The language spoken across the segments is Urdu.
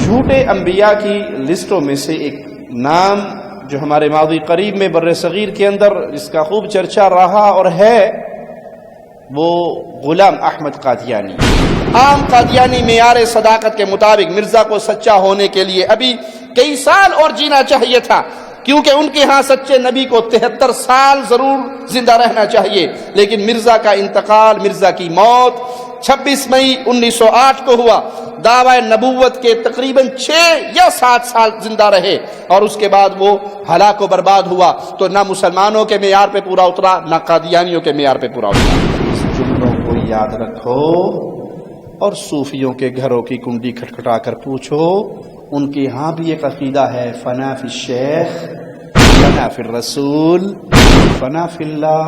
جھوٹے انبیاء کی لسٹوں میں سے ایک نام جو ہمارے ماضی قریب میں بر صغیر کے اندر اس کا خوب چرچا رہا اور ہے، وہ غلام احمد قادیانی۔ عام قادیانی معیار صداقت کے مطابق مرزا کو سچا ہونے کے لیے ابھی کئی سال اور جینا چاہیے تھا، کیونکہ ان کے ہاں سچے نبی کو 73 سال ضرور زندہ رہنا چاہیے، لیکن مرزا کا انتقال، مرزا کی موت 26 مئی 1908 کو ہوا۔ دعوی نبوت کے تقریباً 6 یا 7 سال زندہ رہے اور اس کے بعد وہ ہلاک و برباد ہوا، تو نہ مسلمانوں کے معیار پہ پورا اترا، نہ قادیانیوں کے معیار پہ پورا اترا۔ اس جملوں کو یاد رکھو اور صوفیوں کے گھروں کی کنڈی کھٹکھٹا کر پوچھو، ان کے ہاں بھی ایک عقیدہ ہے، فنا فی الشیخ، فنا فی الرسول، فنا فی اللہ۔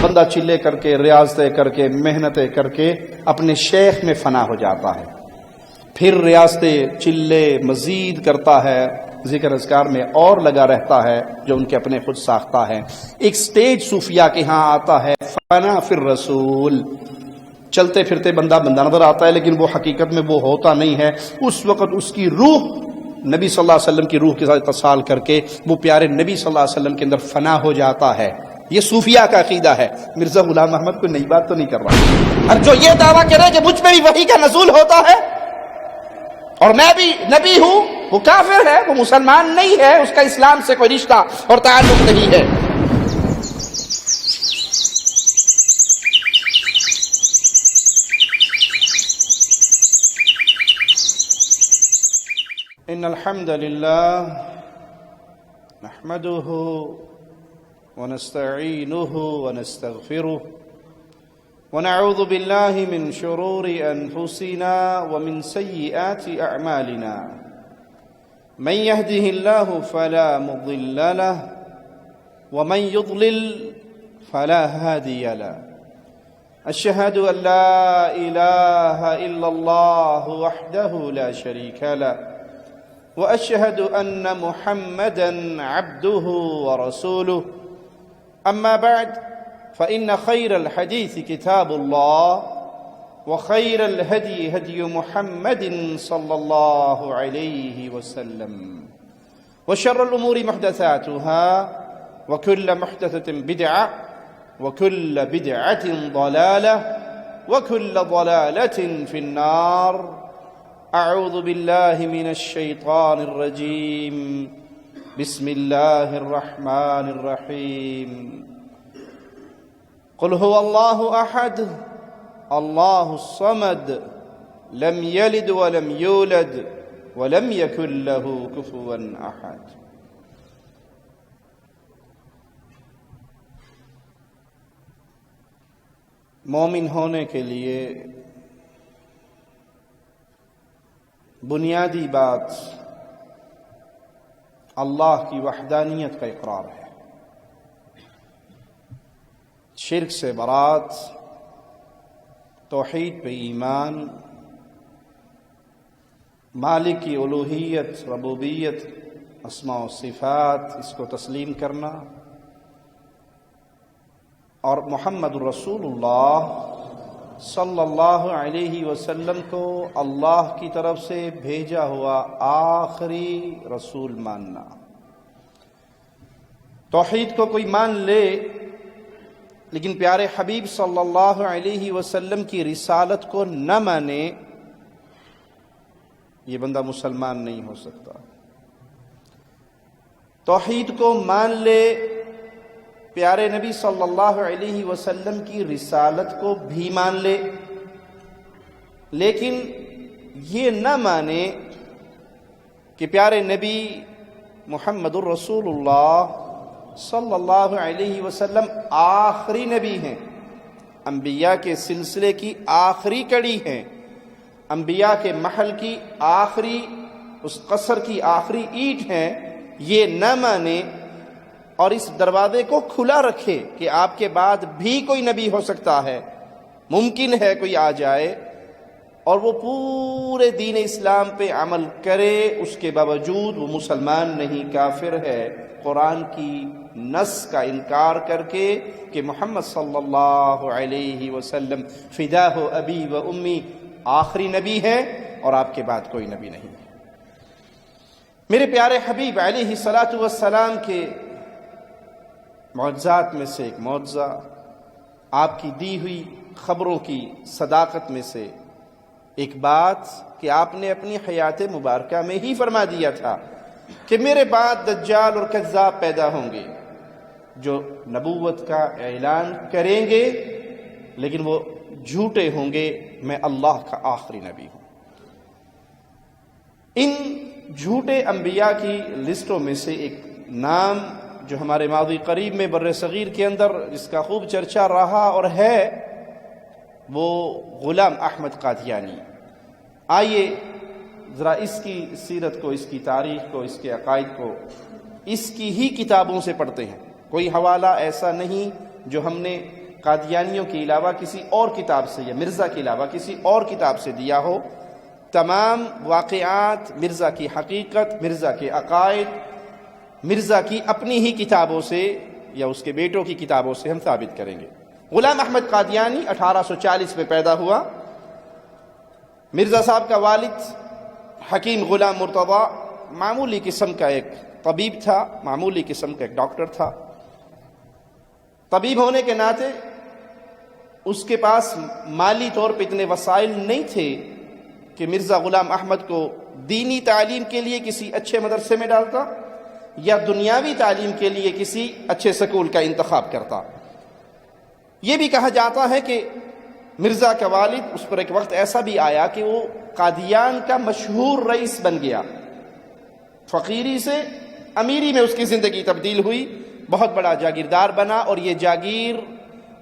بندہ چلے کر کے، ریاضتیں کر کے، محنتیں کر کے اپنے شیخ میں فنا ہو جاتا ہے، پھر ریاضتیں چلے مزید کرتا ہے، ذکر اذکار میں اور لگا رہتا ہے جو ان کے اپنے خود ساختہ ہے۔ ایک سٹیج صوفیاء کے ہاں آتا ہے، فنا فی الرسول۔ چلتے پھرتے بندہ نظر آتا ہے، لیکن وہ حقیقت میں وہ ہوتا نہیں ہے۔ اس وقت اس کی روح نبی صلی اللہ علیہ وسلم کی روح کے ساتھ اتصال کر کے وہ پیارے نبی صلی اللہ علیہ وسلم کے اندر فنا ہو جاتا ہے۔ یہ صوفیاء کا عقیدہ ہے۔ مرزا غلام احمد کوئی نئی بات تو نہیں کر رہا، اور جو یہ دعویٰ کرے کہ مجھ پہ بھی وحی کا نزول ہوتا ہے اور میں بھی نبی ہوں، وہ کافر ہے، وہ مسلمان نہیں ہے، اس کا اسلام سے کوئی رشتہ اور تعلق نہیں ہے۔ ان الحمد للہ نحمده ونستعینه ونستغفره ونعوذ بالله من شرور انفسنا ومن سیئات اعمالنا، من يهده الله فلا مضل له ومن يضلل فلا هادي له، اشهد ان لا اله الا الله وحده لا شريك له وأشهد أن محمدًا عبده ورسوله، أما بعد فإن خير الحديث كتاب الله وخير الهدي هدي محمد صلى الله عليه وسلم، وشر الأمور محدثاتها وكل محدثة بدعة وكل بدعة ضلالة وكل ضلالة في النار۔ اعوذ باللہ من الشیطان الرجیم، بسم اللہ الرحمن الرحیم۔ قل هو اللہ احد اللہ الصمد لم یلد ولم یولد ولم یکن له کفوا احد۔ مومن ہونے کے لیے بنیادی بات اللہ کی وحدانیت کا اقرار ہے، شرک سے برات، توحید پہ ایمان، مالک کی الوہیت، ربوبیت، اسماء و صفات، اس کو تسلیم کرنا، اور محمد رسول اللہ صلی اللہ علیہ وسلم کو اللہ کی طرف سے بھیجا ہوا آخری رسول ماننا۔ توحید کو کوئی مان لے لیکن پیارے حبیب صلی اللہ علیہ وسلم کی رسالت کو نہ مانے، یہ بندہ مسلمان نہیں ہو سکتا۔ توحید کو مان لے، پیارے نبی صلی اللہ علیہ وسلم کی رسالت کو بھی مان لے، لیکن یہ نہ مانے کہ پیارے نبی محمد الرسول اللہ صلی اللہ علیہ وسلم آخری نبی ہیں، انبیاء کے سلسلے کی آخری کڑی ہیں، انبیاء کے محل کی آخری، اس قصر کی آخری اینٹ ہیں، یہ نہ مانے اور اس دروازے کو کھلا رکھے کہ آپ کے بعد بھی کوئی نبی ہو سکتا ہے، ممکن ہے کوئی آ جائے اور وہ پورے دین اسلام پہ عمل کرے، اس کے باوجود وہ مسلمان نہیں، کافر ہے، قرآن کی نص کا انکار کر کے کہ محمد صلی اللہ علیہ وسلم فداہ ابی و امی آخری نبی ہے اور آپ کے بعد کوئی نبی نہیں ہے۔ میرے پیارے حبیب علیہ الصلاۃ والسلام کے معجزات میں سے ایک معجزہ، آپ کی دی ہوئی خبروں کی صداقت میں سے ایک بات کہ آپ نے اپنی حیات مبارکہ میں ہی فرما دیا تھا کہ میرے بعد دجال اور کذاب پیدا ہوں گے جو نبوت کا اعلان کریں گے لیکن وہ جھوٹے ہوں گے، میں اللہ کا آخری نبی ہوں۔ ان جھوٹے انبیاء کی لسٹوں میں سے ایک نام جو ہمارے ماضی قریب میں بر صغیر کے اندر جس کا خوب چرچا رہا اور ہے، وہ غلام احمد قادیانی۔ آئیے ذرا اس کی سیرت کو، اس کی تاریخ کو، اس کے عقائد کو اس کی ہی کتابوں سے پڑھتے ہیں۔ کوئی حوالہ ایسا نہیں جو ہم نے قادیانیوں کے علاوہ کسی اور کتاب سے یا مرزا کے علاوہ کسی اور کتاب سے دیا ہو۔ تمام واقعات، مرزا کی حقیقت، مرزا کے عقائد، مرزا کی اپنی ہی کتابوں سے یا اس کے بیٹوں کی کتابوں سے ہم ثابت کریں گے۔ غلام احمد قادیانی 1840 میں پیدا ہوا۔ مرزا صاحب کا والد حکیم غلام مرتضیٰ معمولی قسم کا ایک طبیب تھا، معمولی قسم کا ایک ڈاکٹر تھا۔ طبیب ہونے کے ناطے اس کے پاس مالی طور پہ اتنے وسائل نہیں تھے کہ مرزا غلام احمد کو دینی تعلیم کے لیے کسی اچھے مدرسے میں ڈالتا یا دنیاوی تعلیم کے لیے کسی اچھے سکول کا انتخاب کرتا۔ یہ بھی کہا جاتا ہے کہ مرزا کا والد، اس پر ایک وقت ایسا بھی آیا کہ وہ قادیان کا مشہور رئیس بن گیا۔ فقیری سے امیری میں اس کی زندگی تبدیل ہوئی، بہت بڑا جاگیردار بنا، اور یہ جاگیر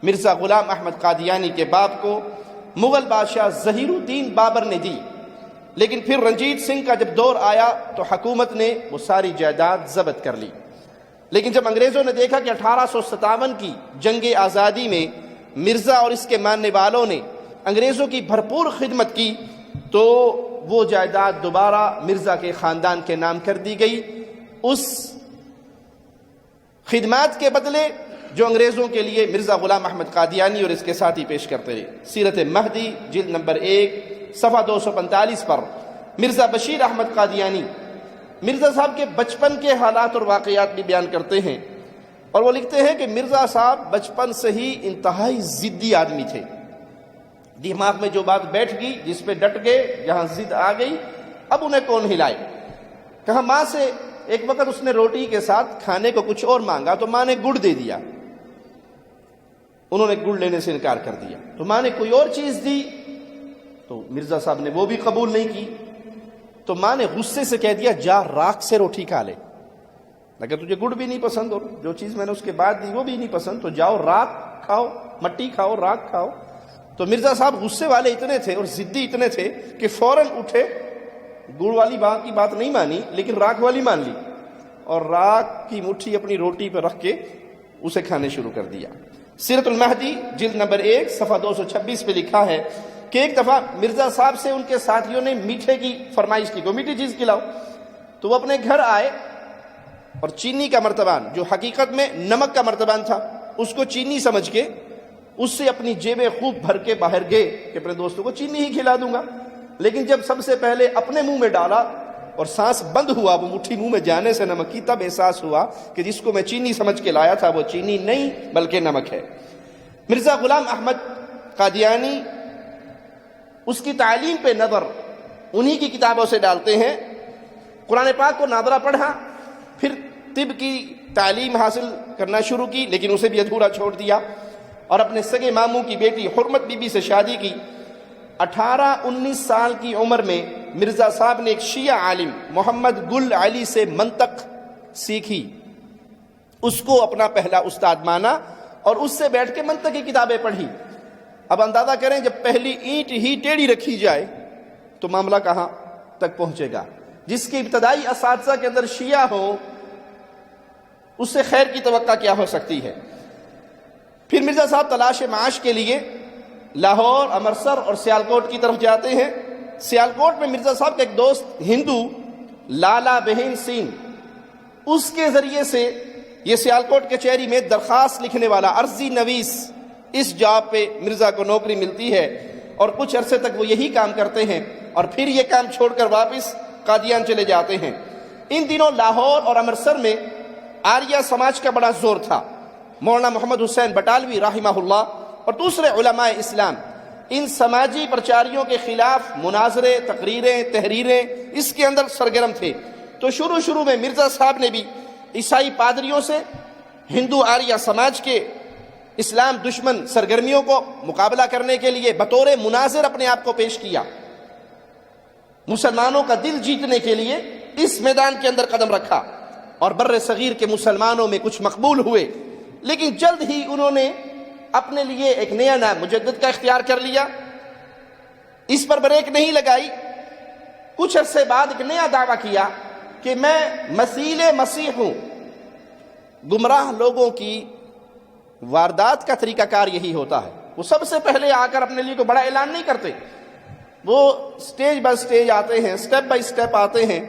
مرزا غلام احمد قادیانی کے باپ کو مغل بادشاہ ظہیر الدین بابر نے دی۔ لیکن پھر رنجیت سنگھ کا جب دور آیا تو حکومت نے وہ ساری جائیداد ضبط کر لی۔ لیکن جب انگریزوں نے دیکھا کہ 1857 کی جنگ آزادی میں مرزا اور اس کے ماننے والوں نے انگریزوں کی بھرپور خدمت کی تو وہ جائیداد دوبارہ مرزا کے خاندان کے نام کر دی گئی، اس خدمات کے بدلے جو انگریزوں کے لیے مرزا غلام احمد قادیانی اور اس کے ساتھی پیش کرتے رہے۔ سیرت مہدی جلد نمبر 1 صفحہ 245 پر مرزا بشیر احمد قادیانی مرزا صاحب کے بچپن کے حالات اور واقعات بھی بیان کرتے ہیں، اور وہ لکھتے ہیں کہ مرزا صاحب بچپن سے ہی انتہائی ضدی آدمی تھے۔ دماغ میں جو بات بیٹھ گئی، جس پہ ڈٹ گئے، جہاں ضد آ گئی، اب انہیں کون ہلائے۔ کہا ماں سے ایک وقت اس نے روٹی کے ساتھ کھانے کو کچھ اور مانگا تو ماں نے گڑ دے دیا، انہوں نے گڑ لینے سے انکار کر دیا، تو ماں نے کوئی اور چیز دی تو مرزا صاحب نے وہ بھی قبول نہیں کی، تو ماں نے غصے سے کہہ دیا جا راکھ سے روٹی کھا لے، اگر تجھے گڑ بھی نہیں پسند اور جو چیز میں نے اس کے بعد دی وہ بھی نہیں پسند تو جاؤ راکھ کھاؤ، مٹی کھاؤ، راکھ کھاؤ۔ تو مرزا صاحب غصے والے اتنے تھے اور ضدی اتنے تھے کہ فوراً اٹھے، گڑ والی بات کی بات نہیں مانی لیکن راکھ والی مان لی، اور راکھ کی مٹھی اپنی روٹی پہ رکھ کے اسے کھانے شروع کر دیا۔ سیرت المہدی جلد نمبر 1 صفحہ 226 پہ لکھا ہے کہ ایک دفعہ مرزا صاحب سے ان کے ساتھیوں نے میٹھے کی فرمائش کی، کوئی میٹھی چیز کھلاؤ، تو وہ اپنے گھر آئے اور چینی کا مرتبان جو حقیقت میں نمک کا مرتبان تھا اس کو چینی سمجھ کے اس سے اپنی جیبیں خوب بھر کے باہر گئے کہ اپنے دوستوں کو چینی ہی کھلا دوں گا، لیکن جب سب سے پہلے اپنے منہ میں ڈالا اور سانس بند ہوا وہ مٹھی منہ میں جانے سے نمک کی، تب احساس ہوا کہ جس کو میں چینی سمجھ کے لایا تھا وہ چینی نہیں بلکہ نمک ہے۔ مرزا غلام احمد قادیانی اس کی تعلیم پہ نظر انہی کی کتابوں سے ڈالتے ہیں۔ قرآن پاک کو ناظرہ پڑھا، پھر طب کی تعلیم حاصل کرنا شروع کی لیکن اسے بھی ادھورا چھوڑ دیا، اور اپنے سگے ماموں کی بیٹی حرمت بی بی سے شادی کی۔ 18-19 سال کی عمر میں مرزا صاحب نے ایک شیعہ عالم محمد گل علی سے منطق سیکھی، اس کو اپنا پہلا استاد مانا اور اس سے بیٹھ کے منطق کی کتابیں پڑھی۔ اب اندازہ کریں جب پہلی اینٹ ہی ٹیڑھی رکھی جائے تو معاملہ کہاں تک پہنچے گا۔ جس کے ابتدائی اساتذہ کے اندر شیعہ ہو اس سے خیر کی توقع کیا ہو سکتی ہے۔ پھر مرزا صاحب تلاش معاش کے لیے لاہور، امرتسر اور سیالکوٹ کی طرف جاتے ہیں۔ سیالکوٹ میں مرزا صاحب کا ایک دوست ہندو لالا بہین سنگھ، اس کے ذریعے سے یہ سیالکوٹ کچہری میں درخواست لکھنے والا عرضی نویس اس جاب پہ مرزا کو نوکری ملتی ہے، اور کچھ عرصے تک وہ یہی کام کرتے ہیں اور پھر یہ کام چھوڑ کر واپس قادیان چلے جاتے ہیں۔ ان دنوں لاہور اور امرتسر میں آریہ سماج کا بڑا زور تھا. مولانا محمد حسین بٹالوی رحمہ اللہ اور دوسرے علماء اسلام ان سماجی پرچاریوں کے خلاف مناظرے، تقریریں، تحریریں اس کے اندر سرگرم تھے. تو شروع میں مرزا صاحب نے بھی عیسائی پادریوں سے ہندو آریہ سماج کے اسلام دشمن سرگرمیوں کو مقابلہ کرنے کے لیے بطور مناظر اپنے آپ کو پیش کیا. مسلمانوں کا دل جیتنے کے لیے اس میدان کے اندر قدم رکھا اور بر صغیر کے مسلمانوں میں کچھ مقبول ہوئے. لیکن جلد ہی انہوں نے اپنے لیے ایک نیا نام مجدد کا اختیار کر لیا. اس پر بریک نہیں لگائی. کچھ عرصے بعد ایک نیا دعویٰ کیا کہ میں مسیح ہوں. گمراہ لوگوں کی واردات کا طریقہ کار یہی ہوتا ہے. وہ سب سے پہلے آ کر اپنے لیے کوئی بڑا اعلان نہیں کرتے. وہ سٹیج بائی سٹیج آتے ہیں، سٹیپ بائی سٹیپ آتے ہیں،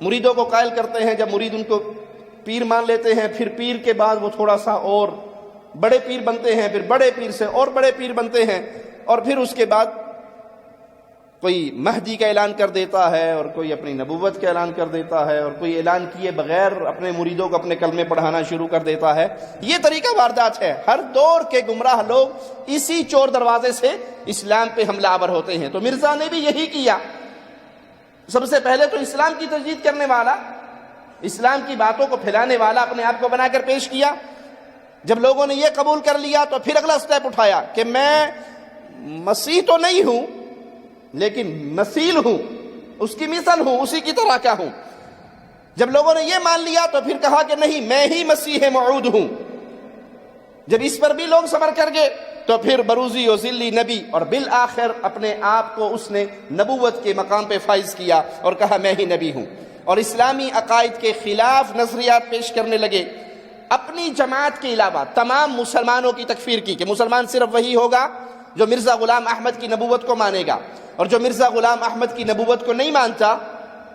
مریدوں کو قائل کرتے ہیں. جب مرید ان کو پیر مان لیتے ہیں، پھر پیر کے بعد وہ تھوڑا سا اور بڑے پیر بنتے ہیں، پھر بڑے پیر سے اور بڑے پیر بنتے ہیں، اور پھر اس کے بعد کوئی مہدی کا اعلان کر دیتا ہے، اور کوئی اپنی نبوت کا اعلان کر دیتا ہے، اور کوئی اعلان کیے بغیر اپنے مریدوں کو اپنے کلمے پڑھانا شروع کر دیتا ہے. یہ طریقہ واردات ہے. ہر دور کے گمراہ لوگ اسی چور دروازے سے اسلام پہ حملہ آور ہوتے ہیں. تو مرزا نے بھی یہی کیا. سب سے پہلے تو اسلام کی تجدید کرنے والا، اسلام کی باتوں کو پھیلانے والا اپنے آپ کو بنا کر پیش کیا. جب لوگوں نے یہ قبول کر لیا تو پھر اگلا سٹیپ اٹھایا کہ میں مسیح تو نہیں ہوں لیکن مثیل ہوں، اس کی مثل ہوں، اسی کی طرح کا ہوں. جب لوگوں نے یہ مان لیا تو پھر کہا کہ نہیں، میں ہی مسیح موعود ہوں. جب اس پر بھی لوگ صبر کر گئے تو پھر بروزی و ذلی نبی، اور بالآخر اپنے آپ کو اس نے نبوت کے مقام پہ فائز کیا اور کہا میں ہی نبی ہوں. اور اسلامی عقائد کے خلاف نظریات پیش کرنے لگے. اپنی جماعت کے علاوہ تمام مسلمانوں کی تکفیر کی کہ مسلمان صرف وہی ہوگا جو مرزا غلام احمد کی نبوت کو مانے گا، اور جو مرزا غلام احمد کی نبوت کو نہیں مانتا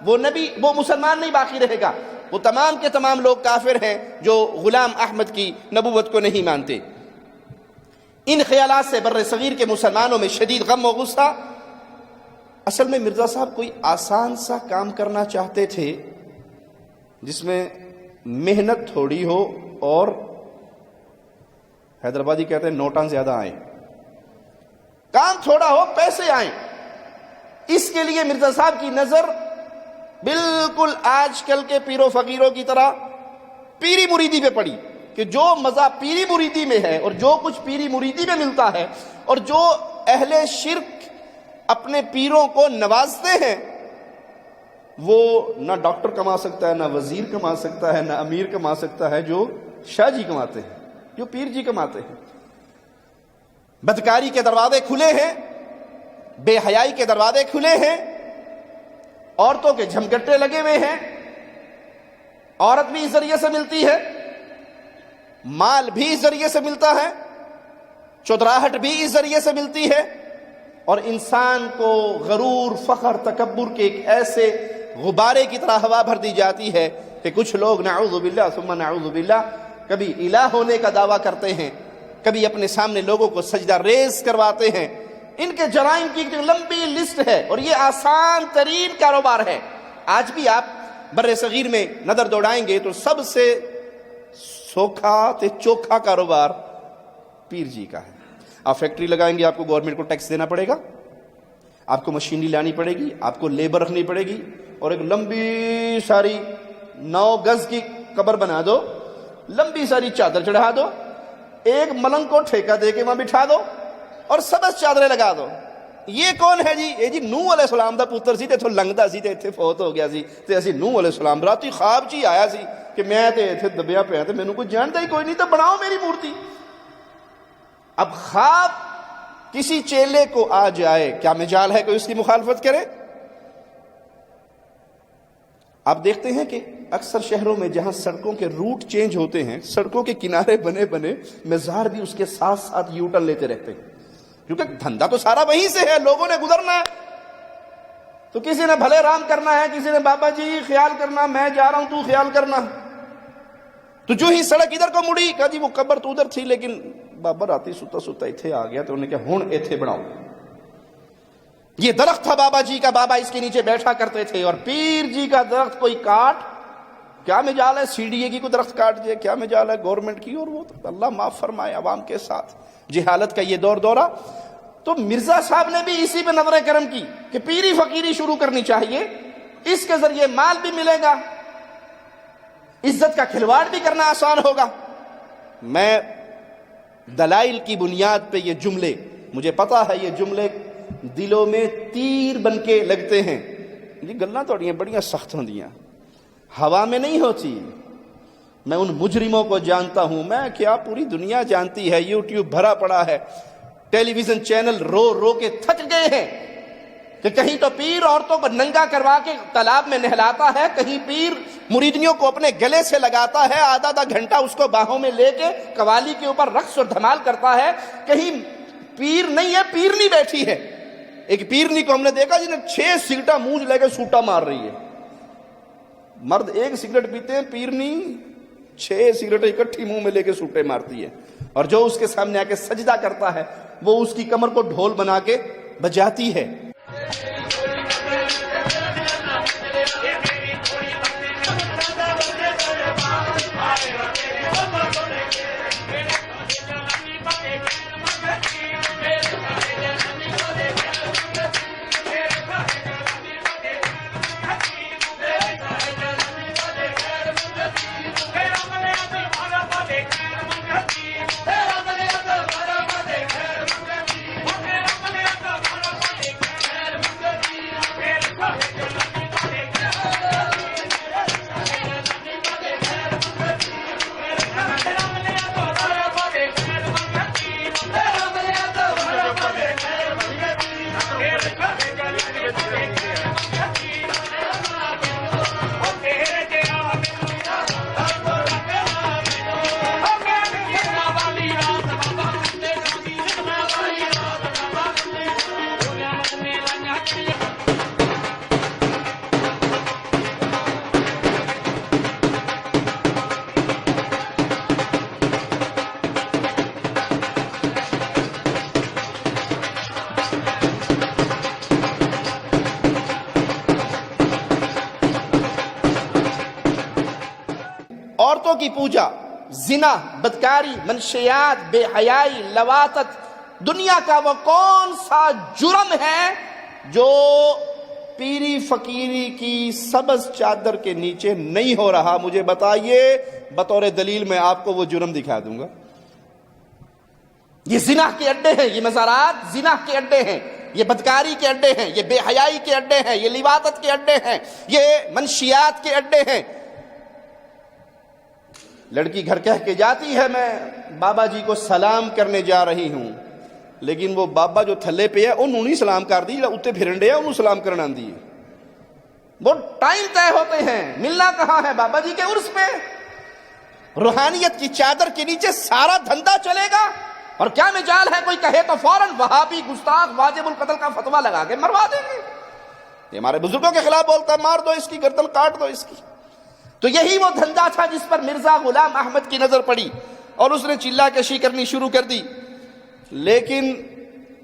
وہ مسلمان نہیں باقی رہے گا. وہ تمام کے تمام لوگ کافر ہیں جو غلام احمد کی نبوت کو نہیں مانتے. ان خیالات سے بر صغیر کے مسلمانوں میں شدید غم و غصہ. اصل میں مرزا صاحب کوئی آسان سا کام کرنا چاہتے تھے جس میں محنت تھوڑی ہو اور حیدرآبادی کہتے ہیں نوٹاں زیادہ آئیں. کام تھوڑا ہو، پیسے آئیں. اس کے لیے مرزا صاحب کی نظر بالکل آج کل کے پیر و فقیروں کی طرح پیری مریدی پہ پڑی کہ جو مزہ پیری مریدی میں ہے اور جو کچھ پیری مریدی میں ملتا ہے، اور جو اہل شرک اپنے پیروں کو نوازتے ہیں، وہ نہ ڈاکٹر کما سکتا ہے، نہ وزیر کما سکتا ہے، نہ امیر کما سکتا ہے جو شاہ جی کماتے ہیں، جو پیر جی کماتے ہیں. بدکاری کے دروازے کھلے ہیں، بے حیائی کے دروازے کھلے ہیں، عورتوں کے جھمگٹے لگے ہوئے ہیں. عورت بھی اس ذریعے سے ملتی ہے، مال بھی اس ذریعے سے ملتا ہے، چودراہٹ بھی اس ذریعے سے ملتی ہے. اور انسان کو غرور، فخر، تکبر کے ایک ایسے غبارے کی طرح ہوا بھر دی جاتی ہے کہ کچھ لوگ نعوذ باللہ ثم نعوذ باللہ کبھی الہ ہونے کا دعویٰ کرتے ہیں، کبھی اپنے سامنے لوگوں کو سجدہ ریز کرواتے ہیں. ان کے جرائم کی ایک لمبی لسٹ ہے اور یہ آسان ترین کاروبار ہے. آج بھی آپ بر صغیر میں نظر دوڑائیں گے تو سب سے سوکھا تے چوکھا کاروبار پیر جی کا ہے. آپ فیکٹری لگائیں گے، آپ کو گورنمنٹ کو ٹیکس دینا پڑے گا، آپ کو مشینری لانی پڑے گی، آپ کو لیبر رکھنی پڑے گی، اور ایک لمبی ساری 9 گز کی قبر بنا دو، لمبی ساری چادر چڑھا دو، ایک ملنگ کو ٹھیکہ دے کے وہاں بٹھا دو اور سبز چادریں لگا دو. یہ کون ہے جی؟ یہ جی نوح علیہ السلام دا پتر سی تے اتھوں لنگدا سی تے ایتھے فوت ہو گیا سی تے اسی نوح علیہ السلام راتی خواب چی آیا سی کہ میں تے ایتھے دبیا پیا تے مینوں کوئی جاندا ہی کوئی نہیں، تے بناؤ میری مورتی. اب خواب کسی چیلے کو آ جائے، کیا مجال ہے کوئی اس کی مخالفت کرے؟ آپ دیکھتے ہیں کہ اکثر شہروں میں جہاں سڑکوں کے روٹ چینج ہوتے ہیں، سڑکوں کے کنارے بنے بنے مزار بھی اس کے ساتھ ساتھ یو ٹرن لیتے رہتے ہیں، کیونکہ دھندا تو سارا وہیں سے ہے، لوگوں نے گزرنا ہے. تو کسی نے بھلے رام کرنا ہے، کسی نے بابا جی خیال کرنا، میں جا رہا ہوں تو خیال کرنا. تو جو ہی سڑک ادھر کو مڑی، کہا جی وہ قبر تو ادھر تھی لیکن بابا راتی ستا ستا ایتھے آ گیا، تو انہوں نے کہا ہن ایتھے بناؤ. یہ درخت تھا بابا جی کا، بابا اس کے نیچے بیٹھا کرتے تھے، اور پیر جی کا درخت کوئی کاٹ کیا مجال ہے سی ڈی اے کی کوئی درخت کاٹ دے، کیا مجال ہے گورنمنٹ کی، اور وہ تو اللہ معاف فرمائے عوام کے ساتھ جہالت کا یہ دور دورہ۔ تو مرزا صاحب نے بھی اسی پہ نظر کرم کی کہ پیری فقیری شروع کرنی چاہیے، اس کے ذریعے مال بھی ملے گا، عزت کا کھلواڑ بھی کرنا آسان ہوگا۔ میں دلائل کی بنیاد پہ یہ جملے، مجھے پتا ہے یہ جملے دلوں میں تیر بن کے لگتے ہیں، یہ گلاں توڑیاں بڑیاں سخت ہوندیاں، ہوا میں نہیں ہوتی۔ میں ان مجرموں کو جانتا ہوں، میں کیا پوری دنیا جانتی ہے، یوٹیوب بھرا پڑا ہے، ٹیلی ویژن چینل رو رو کے تھک گئے ہیں کہ کہیں تو پیر عورتوں کو ننگا کروا کے تالاب میں نہلاتا ہے، کہیں پیر مریدنیوں کو اپنے گلے سے لگاتا ہے، آدھا آدھا گھنٹہ اس کو باہوں میں لے کے قوالی کے اوپر رقص اور دھمال کرتا ہے، کہیں پیر نہیں ہے پیرنی بیٹھی ہے۔ ایک پیرنی کو ہم نے دیکھا جنہیں 6 سگریٹاں منہ لے کے سوٹا مار رہی ہے، مرد 1 سگریٹ پیتے ہیں، پیرنی 6 سگریٹیں اکٹھی منہ میں لے کے سوٹے مارتی ہے، اور جو اس کے سامنے آ کے سجدہ کرتا ہے وہ اس کی کمر کو ڈھول بنا کے بجاتی ہے۔ عورتوں کی پوجا، زنا، بدکاری، منشیات، بے حیائی، لواطت، دنیا کا وہ کون سا جرم ہے جو پیری فقیری کی سبز چادر کے نیچے نہیں ہو رہا؟ مجھے بتائیے، بطور دلیل میں آپ کو وہ جرم دکھا دوں گا۔ یہ زنا کے اڈے ہیں، یہ مزارات زنا کے اڈے ہیں، یہ بدکاری کے اڈے ہیں، یہ بے حیائی کے اڈے ہیں، یہ لواطت کے اڈے ہیں، یہ منشیات کے اڈے ہیں۔ لڑکی گھر کہہ کے جاتی ہے میں بابا جی کو سلام کرنے جا رہی ہوں، لیکن وہ بابا جو تھلے پہ ہے انہوں نہیں سلام کر دی، اتنے پھرنڈے ہیں انہوں سلام کرنا آندی ہے۔ وہ ٹائم طے ہوتے ہیں، ملنا کہاں ہے؟ بابا جی کے عرس پہ۔ روحانیت کی چادر کے نیچے سارا دھندا چلے گا، اور کیا مجال ہے کوئی کہے تو فوراً وہابی گستاخ واجب القتل کا فتویٰ لگا کے مروا دیں گے، یہ ہمارے بزرگوں کے خلاف بولتا ہے، مار دو اس کی گردن کاٹ دو اس کی۔ تو یہی وہ دھندا تھا جس پر مرزا غلام احمد کی نظر پڑی اور اس نے چلا کشی کرنی شروع کر دی، لیکن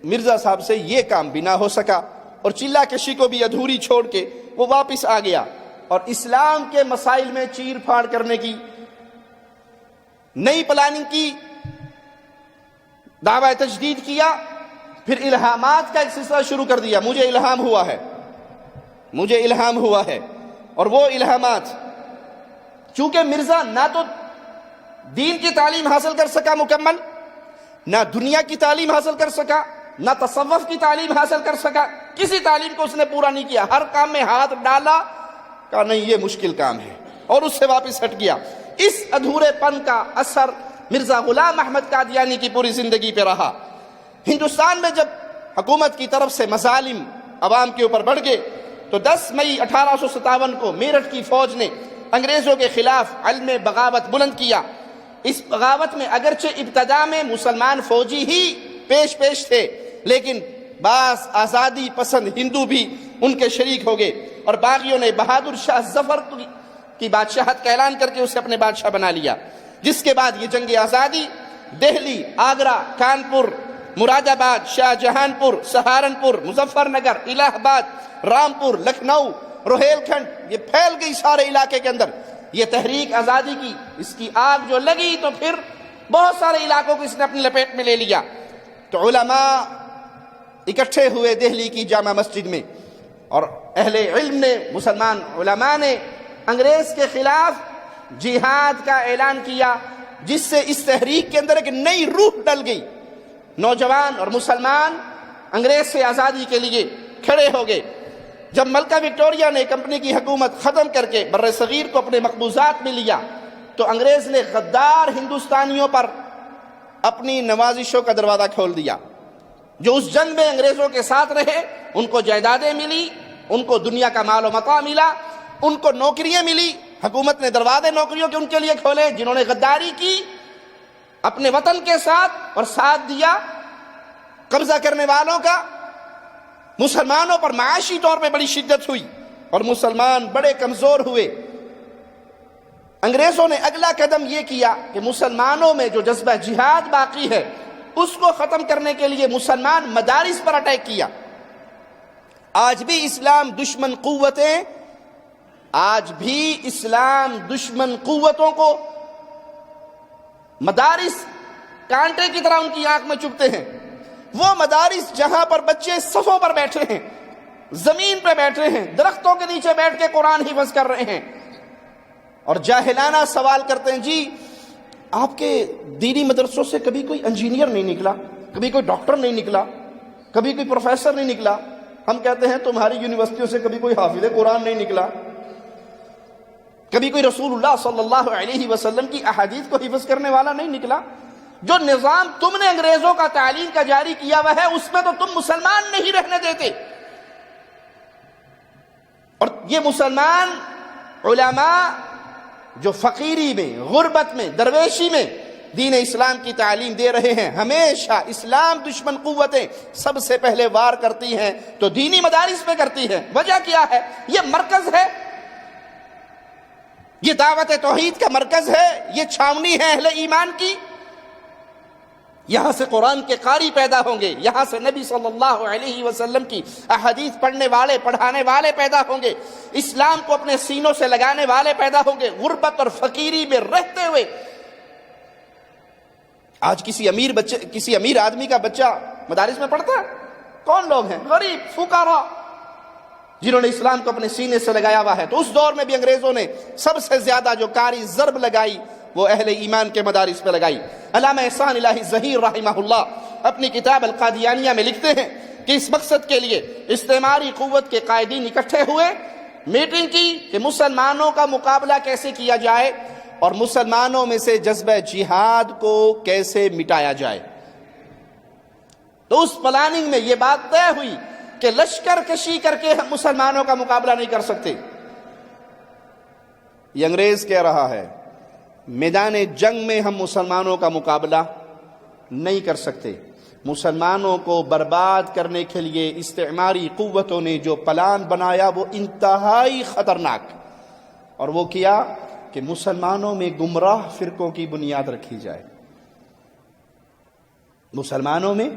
مرزا صاحب سے یہ کام بھی نہ ہو سکا، اور چلا کشی کو بھی ادھوری چھوڑ کے وہ واپس آ گیا اور اسلام کے مسائل میں چیر پھاڑ کرنے کی نئی پلاننگ کی، دعوی تجدید کیا، پھر الہامات کا ایک سلسلہ شروع کر دیا۔ مجھے الہام ہوا ہے، اور وہ الہامات چونکہ مرزا نہ تو دین کی تعلیم حاصل کر سکا مکمل، نہ دنیا کی تعلیم حاصل کر سکا، نہ تصوف کی تعلیم حاصل کر سکا، کسی تعلیم کو اس نے پورا نہیں کیا، ہر کام میں ہاتھ ڈالا، کہا نہیں یہ مشکل کام ہے، اور اس سے واپس ہٹ گیا۔ اس ادھورے پن کا اثر مرزا غلام احمد قادیانی کی پوری زندگی پہ رہا۔ ہندوستان میں جب حکومت کی طرف سے مظالم عوام کے اوپر بڑھ گئے تو 10 مئی 1857 کو میرٹھ کی فوج نے انگریزوں کے خلاف علم بغاوت بلند کیا۔ اس بغاوت میں اگرچہ ابتدا میں مسلمان فوجی ہی پیش تھے، لیکن بعض آزادی پسند ہندو بھی ان کے شریک ہو گئے، اور باغیوں نے بہادر شاہ ظفر کی بادشاہت کا اعلان کر کے اسے اپنے بادشاہ بنا لیا، جس کے بعد یہ جنگ آزادی دہلی، آگرہ، کانپور، مراد آباد، شاہ جہان پور، سہارنپور، مظفر نگر، الہ آباد، رامپور، لکھنؤ، روہیل کھنڈ، یہ پھیل گئی سارے علاقے کے اندر۔ یہ تحریک آزادی کی، اس کی آگ جو لگی تو پھر بہت سارے علاقوں کو اس نے اپنی لپیٹ میں لے لیا۔ تو علماء اکٹھے ہوئے دہلی کی جامع مسجد میں، اور اہل علم نے، مسلمان علماء نے انگریز کے خلاف جہاد کا اعلان کیا، جس سے اس تحریک کے اندر ایک نئی روح ڈل گئی۔ نوجوان اور مسلمان انگریز سے آزادی کے لیے کھڑے ہو گئے۔ جب ملکہ وکٹوریہ نے کمپنی کی حکومت ختم کر کے بر صغیر کو اپنے مقبوضات میں لیا، تو انگریز نے غدار ہندوستانیوں پر اپنی نوازشوں کا دروازہ کھول دیا۔ جو اس جنگ میں انگریزوں کے ساتھ رہے، ان کو جائیدادیں ملی، ان کو دنیا کا مال و متاع ملا، ان کو نوکریاں ملی۔ حکومت نے دروازے نوکریوں کے ان کے لیے کھولے جنہوں نے غداری کی اپنے وطن کے ساتھ اور ساتھ دیا قبضہ کرنے والوں کا۔ مسلمانوں پر معاشی طور پہ بڑی شدت ہوئی اور مسلمان بڑے کمزور ہوئے۔ انگریزوں نے اگلا قدم یہ کیا کہ مسلمانوں میں جو جذبہ جہاد باقی ہے اس کو ختم کرنے کے لیے مسلمان مدارس پر اٹیک کیا۔ آج بھی اسلام دشمن قوتوں کو مدارس کانٹے کی طرح ان کی آنکھ میں چبھتے ہیں۔ وہ مدارس جہاں پر بچے صفوں پر بیٹھے ہیں، زمین پہ بیٹھے ہیں، درختوں کے نیچے بیٹھ کے قرآن حفظ کر رہے ہیں، اور جاہلانہ سوال کرتے ہیں، جی آپ کے دینی مدرسوں سے کبھی کوئی انجینئر نہیں نکلا، کبھی کوئی ڈاکٹر نہیں نکلا، کبھی کوئی پروفیسر نہیں نکلا؟ ہم کہتے ہیں تمہاری یونیورسٹیوں سے کبھی کوئی حافظ قرآن نہیں نکلا، کبھی کوئی رسول اللہ صلی اللہ علیہ وسلم کی احادیث کو حفظ کرنے والا نہیں نکلا۔ جو نظام تم نے انگریزوں کا تعلیم کا جاری کیا ہوا ہے اس میں تو تم مسلمان نہیں رہنے دیتے۔ اور یہ مسلمان علماء جو فقیری میں، غربت میں، درویشی میں دین اسلام کی تعلیم دے رہے ہیں، ہمیشہ اسلام دشمن قوتیں سب سے پہلے وار کرتی ہیں تو دینی مدارس پہ کرتی ہیں۔ وجہ کیا ہے؟ یہ مرکز ہے، یہ دعوت توحید کا مرکز ہے، یہ چھاونی ہے اہل ایمان کی۔ یہاں سے قرآن کے قاری پیدا ہوں گے، یہاں سے نبی صلی اللہ علیہ وسلم کی احادیث پڑھنے والے، پڑھانے والے پیدا ہوں گے، اسلام کو اپنے سینوں سے لگانے والے پیدا ہوں گے۔ غربت اور فقیری میں رہتے ہوئے آج کسی امیر آدمی کا بچہ مدارس میں پڑھتا ہے؟ کون لوگ ہیں؟ غریب فقراء جنہوں نے اسلام کو اپنے سینے سے لگایا ہوا ہے۔ تو اس دور میں بھی انگریزوں نے سب سے زیادہ جو کاری ضرب لگائی وہ اہل ایمان کے مدارس پہ لگائی۔ علامہ احسان الہی ظہیر رحمہ اللہ اپنی کتاب القادیانیہ میں لکھتے ہیں کہ اس مقصد کے لیے استعماری قوت کے قائدین اکٹھے ہوئے، میٹنگ کی کہ مسلمانوں کا مقابلہ کیسے کیا جائے اور مسلمانوں میں سے جذبہ جہاد کو کیسے مٹایا جائے۔ تو اس پلاننگ میں یہ بات طے ہوئی کہ لشکر کشی کر کے ہم مسلمانوں کا مقابلہ نہیں کر سکتے۔ یہ انگریز کہہ رہا ہے میدان جنگ میں ہم مسلمانوں کا مقابلہ نہیں کر سکتے۔ مسلمانوں کو برباد کرنے کے لیے استعماری قوتوں نے جو پلان بنایا وہ انتہائی خطرناک، اور وہ کیا کہ مسلمانوں میں گمراہ فرقوں کی بنیاد رکھی جائے۔ مسلمانوں میں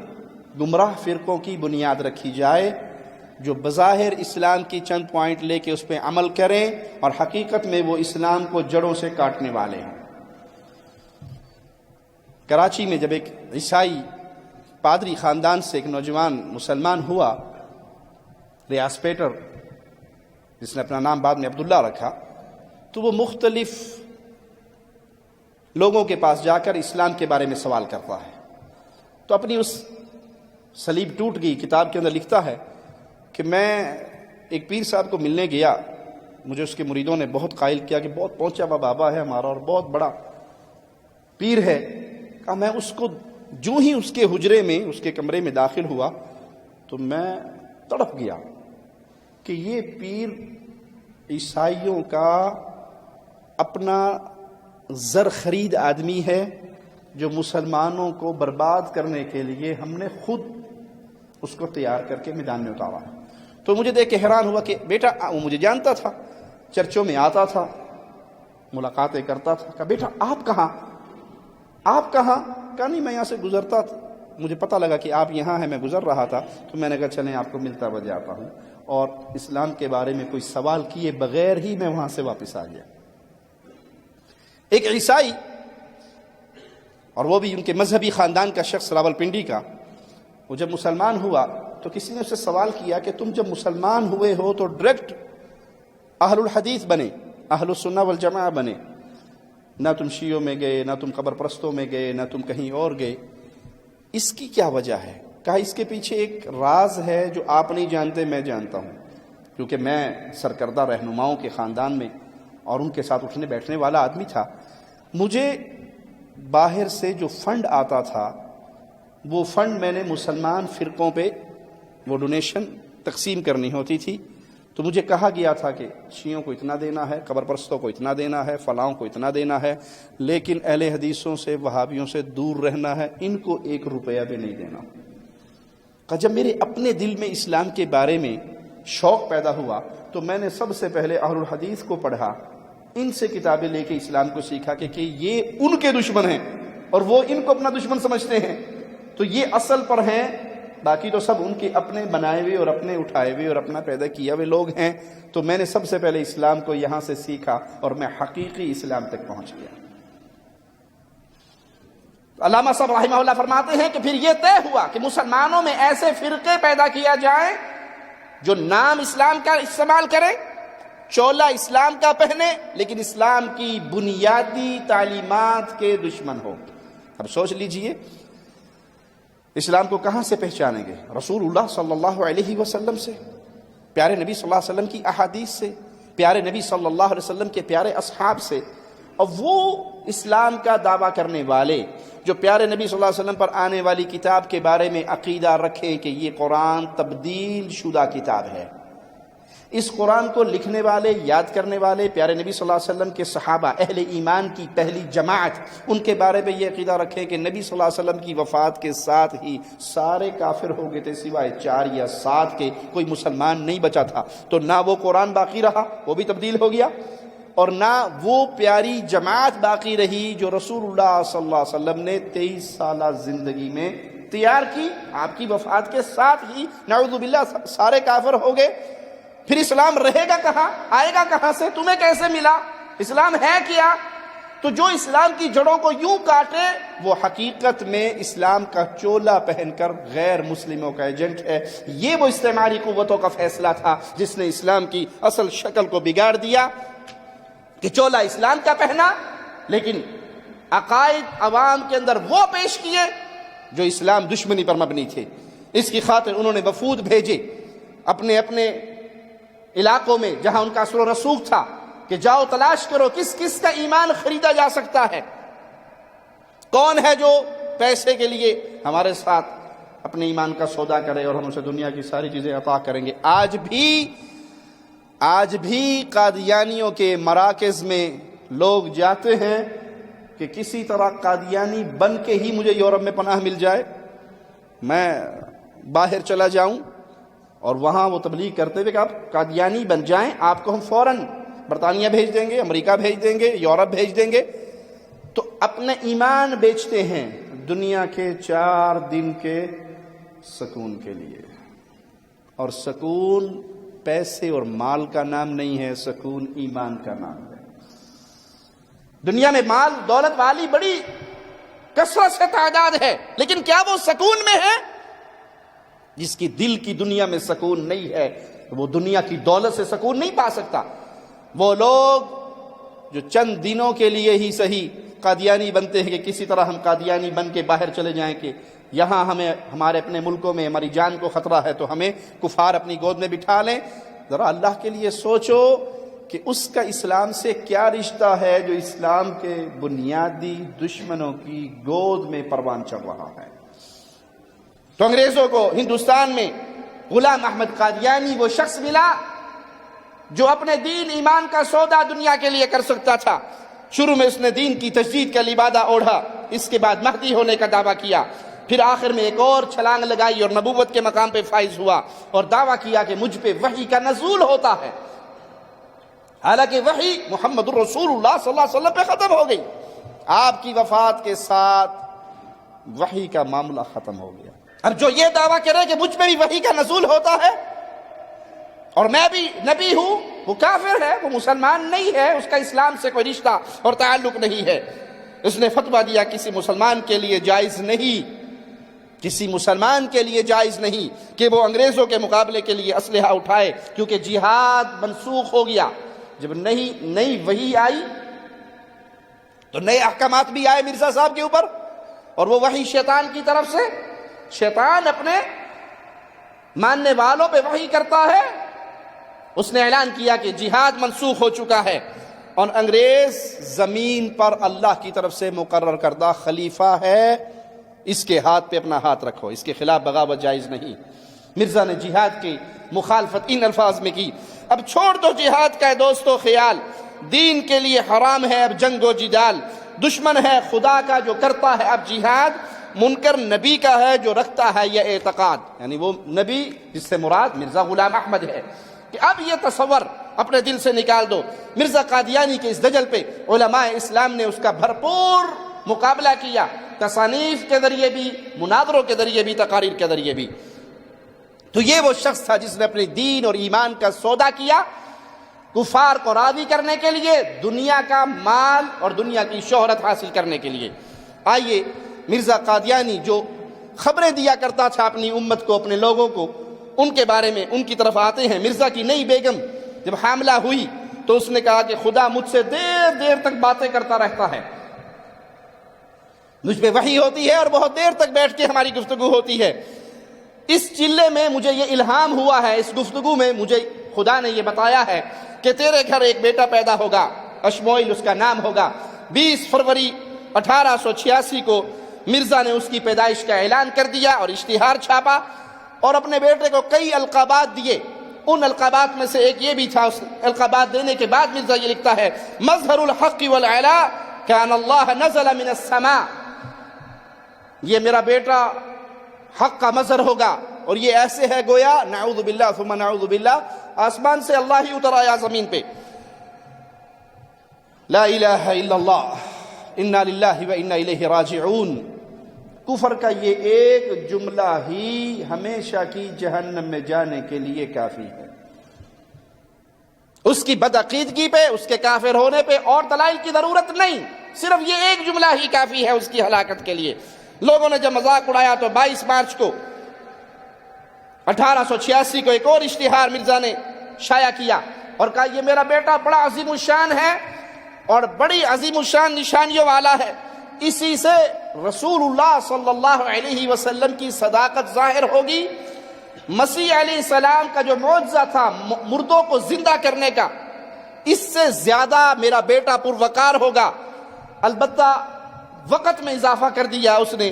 گمراہ فرقوں کی بنیاد رکھی جائے جو بظاہر اسلام کی چند پوائنٹ لے کے اس پہ عمل کریں اور حقیقت میں وہ اسلام کو جڑوں سے کاٹنے والے ہیں۔ کراچی میں جب ایک عیسائی پادری خاندان سے ایک نوجوان مسلمان ہوا، ریاض پیٹر، جس نے اپنا نام بعد میں عبداللہ رکھا، تو وہ مختلف لوگوں کے پاس جا کر اسلام کے بارے میں سوال کرتا ہے۔ تو اپنی اس صلیب ٹوٹ گئی کتاب کے اندر لکھتا ہے کہ میں ایک پیر صاحب کو ملنے گیا، مجھے اس کے مریدوں نے بہت قائل کیا کہ بہت پہنچا ہوا بابا ہے ہمارا اور بہت بڑا پیر ہے۔ کہا میں اس کو جو ہی اس کے حجرے میں، اس کے کمرے میں داخل ہوا تو میں تڑپ گیا کہ یہ پیر عیسائیوں کا اپنا زر خرید آدمی ہے جو مسلمانوں کو برباد کرنے کے لیے ہم نے خود اس کو تیار کر کے میدان میں اتارا ہے۔ تو مجھے دیکھ کے حیران ہوا کہ بیٹا، وہ مجھے جانتا تھا، چرچوں میں آتا تھا، ملاقاتیں کرتا تھا۔ کہا بیٹا آپ کہاں؟ آپ کہاں؟ کہا نہیں میں یہاں سے گزرتا تھا، مجھے پتہ لگا کہ آپ یہاں ہیں، میں گزر رہا تھا تو میں نے کہا چلیں آپ کو ملتا ہوا جاتا ہوں، اور اسلام کے بارے میں کوئی سوال کیے بغیر ہی میں وہاں سے واپس آ گیا۔ ایک عیسائی اور وہ بھی ان کے مذہبی خاندان کا شخص راولپنڈی کا، وہ جب مسلمان ہوا تو کسی نے اسے سوال کیا کہ تم جب مسلمان ہوئے ہو تو ڈائریکٹ اہل الحدیث بنے، اہل السنہ والجماعہ بنے، نہ تم شیعوں میں گئے، نہ تم قبر پرستوں میں گئے، نہ تم کہیں اور گئے، اس کی کیا وجہ ہے؟ کہا اس کے پیچھے ایک راز ہے جو آپ نہیں جانتے، میں جانتا ہوں، کیونکہ میں سرکردہ رہنماؤں کے خاندان میں اور ان کے ساتھ اٹھنے بیٹھنے والا آدمی تھا۔ مجھے باہر سے جو فنڈ آتا تھا وہ فنڈ میں نے مسلمان فرقوں پہ وہ ڈونیشن تقسیم کرنی ہوتی تھی، تو مجھے کہا گیا تھا کہ شیعوں کو اتنا دینا ہے، قبر پرستوں کو اتنا دینا ہے، فلاں کو اتنا دینا ہے، لیکن اہل حدیثوں سے وہابیوں سے دور رہنا ہے، ان کو 1 روپیہ بھی نہیں دینا۔ کہ جب میرے اپنے دل میں اسلام کے بارے میں شوق پیدا ہوا تو میں نے سب سے پہلے اہل الحدیث کو پڑھا، ان سے کتابیں لے کے اسلام کو سیکھا کہ یہ ان کے دشمن ہیں اور وہ ان کو اپنا دشمن سمجھتے ہیں، تو یہ اصل پر ہیں، باقی تو سب ان کے اپنے بنائے ہوئے اور اپنے اٹھائے ہوئے اور اپنا پیدا کیا ہوئے لوگ ہیں۔ تو میں نے سب سے پہلے اسلام کو یہاں سے سیکھا اور میں حقیقی اسلام تک پہنچ گیا۔ علامہ صاحب رحمہ اللہ فرماتے ہیں کہ پھر یہ طے ہوا کہ مسلمانوں میں ایسے فرقے پیدا کیا جائیں جو نام اسلام کا استعمال کریں، چولا اسلام کا پہنے، لیکن اسلام کی بنیادی تعلیمات کے دشمن ہو۔ اب سوچ لیجئے اسلام کو کہاں سے پہچانیں گے؟ رسول اللہ صلی اللہ علیہ وسلم سے، پیارے نبی صلی اللہ علیہ وسلم کی احادیث سے، پیارے نبی صلی اللہ علیہ وسلم کے پیارے اصحاب سے۔ اور وہ اسلام کا دعویٰ کرنے والے جو پیارے نبی صلی اللہ علیہ وسلم پر آنے والی کتاب کے بارے میں عقیدہ رکھیں کہ یہ قرآن تبدیل شدہ کتاب ہے، اس قرآن کو لکھنے والے، یاد کرنے والے پیارے نبی صلی اللہ علیہ وسلم کے صحابہ، اہل ایمان کی پہلی جماعت، ان کے بارے میں یہ عقیدہ رکھیں کہ نبی صلی اللہ علیہ وسلم کی وفات کے ساتھ ہی سارے کافر ہو گئے تھے سوائے 4 یا 7 کے، کوئی مسلمان نہیں بچا تھا، تو نہ وہ قرآن باقی رہا، وہ بھی تبدیل ہو گیا، اور نہ وہ پیاری جماعت باقی رہی جو رسول اللہ صلی اللہ علیہ وسلم نے 23 سالہ زندگی میں تیار کی، آپ کی وفات کے ساتھ ہی نعوذ باللہ سارے کافر ہو گئے۔ پھر اسلام رہے گا کہاں، آئے گا کہاں سے، تمہیں کیسے ملا، اسلام ہے کیا؟ تو جو اسلام کی جڑوں کو یوں کاٹے وہ حقیقت میں اسلام کا چولا پہن کر غیر مسلموں کا ایجنٹ ہے۔ یہ وہ استعماری قوتوں کا فیصلہ تھا جس نے اسلام کی اصل شکل کو بگاڑ دیا کہ چولا اسلام کا پہنا، لیکن عقائد عوام کے اندر وہ پیش کیے جو اسلام دشمنی پر مبنی تھے۔ اس کی خاطر انہوں نے وفود بھیجے اپنے اپنے علاقوں میں جہاں ان کا اثر و رسوخ تھا کہ جاؤ تلاش کرو کس کس کا ایمان خریدا جا سکتا ہے، کون ہے جو پیسے کے لیے ہمارے ساتھ اپنے ایمان کا سودا کرے اور ہم اسے دنیا کی ساری چیزیں عطا کریں گے۔ آج بھی قادیانیوں کے مراکز میں لوگ جاتے ہیں کہ کسی طرح قادیانی بن کے ہی مجھے یورپ میں پناہ مل جائے، میں باہر چلا جاؤں اور وہاں وہ تبلیغ کرتے ہوئے کہ آپ قادیانی بن جائیں، آپ کو ہم فوراً برطانیہ بھیج دیں گے، امریکہ بھیج دیں گے، یورپ بھیج دیں گے۔ تو اپنا ایمان بیچتے ہیں دنیا کے 4 دن کے سکون کے لیے، اور سکون پیسے اور مال کا نام نہیں ہے، سکون ایمان کا نام ہے۔ دنیا میں مال دولت والی بڑی کثرت سے تعداد ہے، لیکن کیا وہ سکون میں ہے؟ جس کی دل کی دنیا میں سکون نہیں ہے وہ دنیا کی دولت سے سکون نہیں پا سکتا۔ وہ لوگ جو چند دنوں کے لیے ہی صحیح قادیانی بنتے ہیں کہ کسی طرح ہم قادیانی بن کے باہر چلے جائیں کہ یہاں ہمیں ہمارے اپنے ملکوں میں ہماری جان کو خطرہ ہے تو ہمیں کفار اپنی گود میں بٹھا لیں، ذرا اللہ کے لیے سوچو کہ اس کا اسلام سے کیا رشتہ ہے جو اسلام کے بنیادی دشمنوں کی گود میں پروان چڑھ رہا ہے۔ تو انگریزوں کو ہندوستان میں غلام احمد قادیانی وہ شخص ملا جو اپنے دین ایمان کا سودا دنیا کے لیے کر سکتا تھا۔ شروع میں اس نے دین کی تجدید کا لبادہ اوڑھا، اس کے بعد مہدی ہونے کا دعویٰ کیا، پھر آخر میں ایک اور چھلانگ لگائی اور نبوت کے مقام پہ فائز ہوا اور دعویٰ کیا کہ مجھ پہ وحی کا نزول ہوتا ہے، حالانکہ وحی محمد الرسول اللہ صلی اللہ علیہ وسلم پہ ختم ہو گئی۔ آپ کی وفات کے ساتھ وحی کا معاملہ ختم ہو گیا۔ اب جو یہ دعویٰ کرے کہ مجھ پہ بھی وحی کا نزول ہوتا ہے اور میں بھی نبی ہوں، وہ کافر ہے، وہ مسلمان نہیں ہے، اس کا اسلام سے کوئی رشتہ اور تعلق نہیں ہے۔ اس نے فتویٰ دیا کسی مسلمان کے لیے جائز نہیں، کسی مسلمان کے لیے جائز نہیں کہ وہ انگریزوں کے مقابلے کے لیے اسلحہ اٹھائے، کیونکہ جہاد منسوخ ہو گیا۔ جب نئی وحی آئی تو نئے احکامات بھی آئے مرزا صاحب کے اوپر، اور وہ وحی شیطان کی طرف سے، شیطان اپنے ماننے والوں پہ وحی کرتا ہے۔ اس نے اعلان کیا کہ جہاد منسوخ ہو چکا ہے، اور انگریز زمین پر اللہ کی طرف سے مقرر کردہ خلیفہ ہے، اس کے ہاتھ پہ اپنا ہاتھ رکھو، اس کے خلاف بغاوت جائز نہیں۔ مرزا نے جہاد کی مخالفت ان الفاظ میں کی۔ اب چھوڑ دو جہاد کا دوستو خیال، دین کے لیے حرام ہے اب جنگ و جدال، دشمن ہے خدا کا جو کرتا ہے اب جہاد، منکر نبی کا ہے جو رکھتا ہے یہ اعتقاد، یعنی وہ نبی جس سے مراد مرزا غلام احمد ہے۔ کہ اب یہ تصور اپنے دل سے نکال دو، مرزا قادیانی کے اس دجل پہ علماء اسلام نے اس کا بھرپور مقابلہ کیا، تصانیف کے ذریعے بھی، مناظروں کے ذریعے بھی، تقاریر کے ذریعے بھی۔ تو یہ وہ شخص تھا جس نے اپنے دین اور ایمان کا سودا کیا کفار کو راضی کرنے کے لیے، دنیا کا مال اور دنیا کی شہرت حاصل کرنے کے لیے۔ آئیے مرزا قادیانی جو خبریں دیا کرتا تھا اپنی امت کو، اپنے لوگوں کو، ان کے بارے میں ان کی طرف آتے ہیں۔ مرزا کی نئی بیگم جب حاملہ ہوئی تو اس نے کہا کہ خدا مجھ سے دیر دیر تک باتیں کرتا رہتا ہے، مجھ پہ وحی ہوتی ہے اور بہت دیر تک بیٹھ کے ہماری گفتگو ہوتی ہے، اس چلے میں مجھے یہ الہام ہوا ہے، اس گفتگو میں مجھے خدا نے یہ بتایا ہے کہ تیرے گھر ایک بیٹا پیدا ہوگا، اشموئیل اس کا نام ہوگا۔ 20 فروری 1886 کو مرزا نے اس کی پیدائش کا اعلان کر دیا اور اشتہار چھاپا، اور اپنے بیٹے کو کئی القابات دیے۔ ان القابات میں سے ایک یہ بھی تھا، اس القابات دینے کے بعد مرزا یہ لکھتا ہے، مظہر الحق والعلا کان اللہ نزل من السماء، یہ میرا بیٹا حق کا مظہر ہوگا، اور یہ ایسے ہے گویا نعوذ باللہ ثم نعوذ باللہ آسمان سے اللہ ہی اتر آیا زمین پہ۔ لا الہ الا اللہ انا للہ و انا الیہ راجعون، کفر کا یہ ایک جملہ ہی ہمیشہ کی جہنم میں جانے کے لیے کافی ہے۔ اس کی بدعقیدگی پہ، اس کے کافر ہونے پہ اور دلائل کی ضرورت نہیں، صرف یہ ایک جملہ ہی کافی ہے اس کی ہلاکت کے لیے۔ لوگوں نے جب مذاق اڑایا تو 22 مارچ کو 1886 کو ایک اور اشتہار مرزا نے شائع کیا اور کہا یہ میرا بیٹا بڑا عظیم الشان ہے اور بڑی عظیم الشان نشانیوں والا ہے، اسی سے رسول اللہ صلی اللہ علیہ وسلم کی صداقت ظاہر ہوگی، مسیح علیہ السلام کا جو معجزہ تھا مردوں کو زندہ کرنے کا، اس سے زیادہ میرا بیٹا پروقار ہوگا۔ البتہ وقت میں اضافہ کر دیا اس نے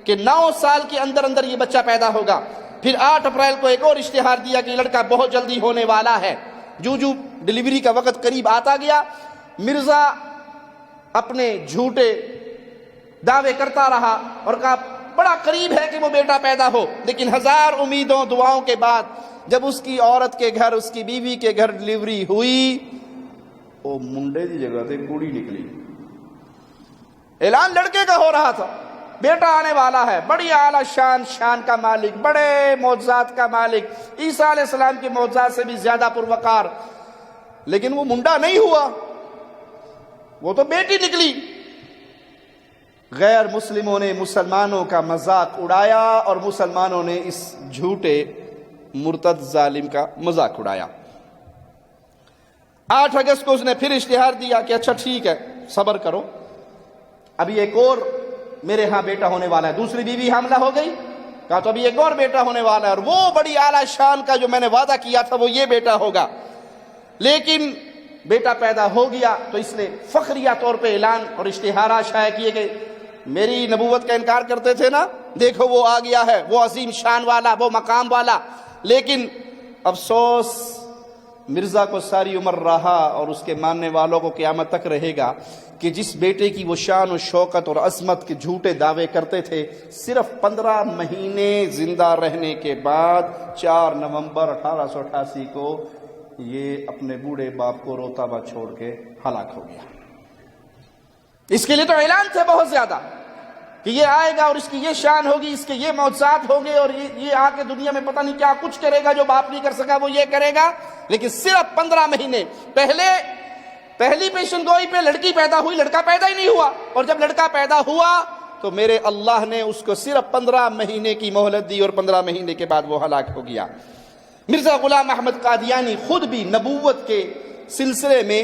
کہ 9 سال کے اندر اندر یہ بچہ پیدا ہوگا۔ پھر 8 اپریل کو ایک اور اشتہار دیا کہ یہ لڑکا بہت جلدی ہونے والا ہے۔ جو ڈلیوری کا وقت قریب آتا گیا، مرزا اپنے جھوٹے دعوے کرتا رہا اور کہا بڑا قریب ہے کہ وہ بیٹا پیدا ہو، لیکن 1000 امیدوں دعاؤں کے بعد جب اس کی عورت کے گھر، اس کی بیوی کے گھر ڈلیوری ہوئی، وہ منڈے دی جگہ سے کوڑی نکلی۔ اعلان لڑکے کا ہو رہا تھا، بیٹا آنے والا ہے، بڑی اعلیٰ شان کا مالک، بڑے معجزات کا مالک، عیسیٰ علیہ السلام کے معجزات سے بھی زیادہ پروقار، لیکن وہ منڈا نہیں ہوا، وہ تو بیٹی نکلی۔ غیر مسلموں نے مسلمانوں کا مذاق اڑایا اور مسلمانوں نے اس جھوٹے مرتد ظالم کا مذاق اڑایا۔ 8 اگست کو اس نے پھر اشتہار دیا کہ اچھا ٹھیک ہے صبر کرو، ابھی ایک اور میرے ہاں بیٹا ہونے والا ہے۔ دوسری بیوی حاملہ ہو گئی، کہا تو ابھی ایک اور بیٹا ہونے والا ہے، اور وہ بڑی اعلیٰ شان کا جو میں نے وعدہ کیا تھا وہ یہ بیٹا ہوگا۔ لیکن بیٹا پیدا ہو گیا تو اس نے فخریہ طور پہ اعلان اور اشتہارات شائع کیے کہ میری نبوت کا انکار کرتے تھے نا، دیکھو وہ آ گیا ہے، وہ عظیم شان والا، وہ مقام والا۔ لیکن افسوس مرزا کو ساری عمر رہا اور اس کے ماننے والوں کو قیامت تک رہے گا کہ جس بیٹے کی وہ شان و شوکت اور عظمت کے جھوٹے دعوے کرتے تھے، صرف 15 مہینے زندہ رہنے کے بعد 4 نومبر 1888 کو یہ اپنے بوڑھے باپ کو روتا ہوا چھوڑ کے ہلاک ہو گیا۔ اس کے لیے تو اعلان تھے بہت زیادہ، کہ یہ آئے گا اور اس کی یہ شان ہوگی، اس کے یہ معجزات ہوں گے، اور یہ آ کے دنیا میں پتہ نہیں کیا کچھ کرے گا، جو باپ نہیں کر سکا وہ یہ کرے گا. لیکن صرف 15 مہینے پہلی پیشن گوئی پہ لڑکی پیدا ہوئی، لڑکا پیدا ہی نہیں ہوا. اور جب لڑکا پیدا ہوا تو میرے اللہ نے اس کو صرف 15 مہینے کی مہلت دی، اور 15 مہینے کے بعد وہ ہلاک ہو گیا. مرزا غلام احمد قادیانی خود بھی نبوت کے سلسلے میں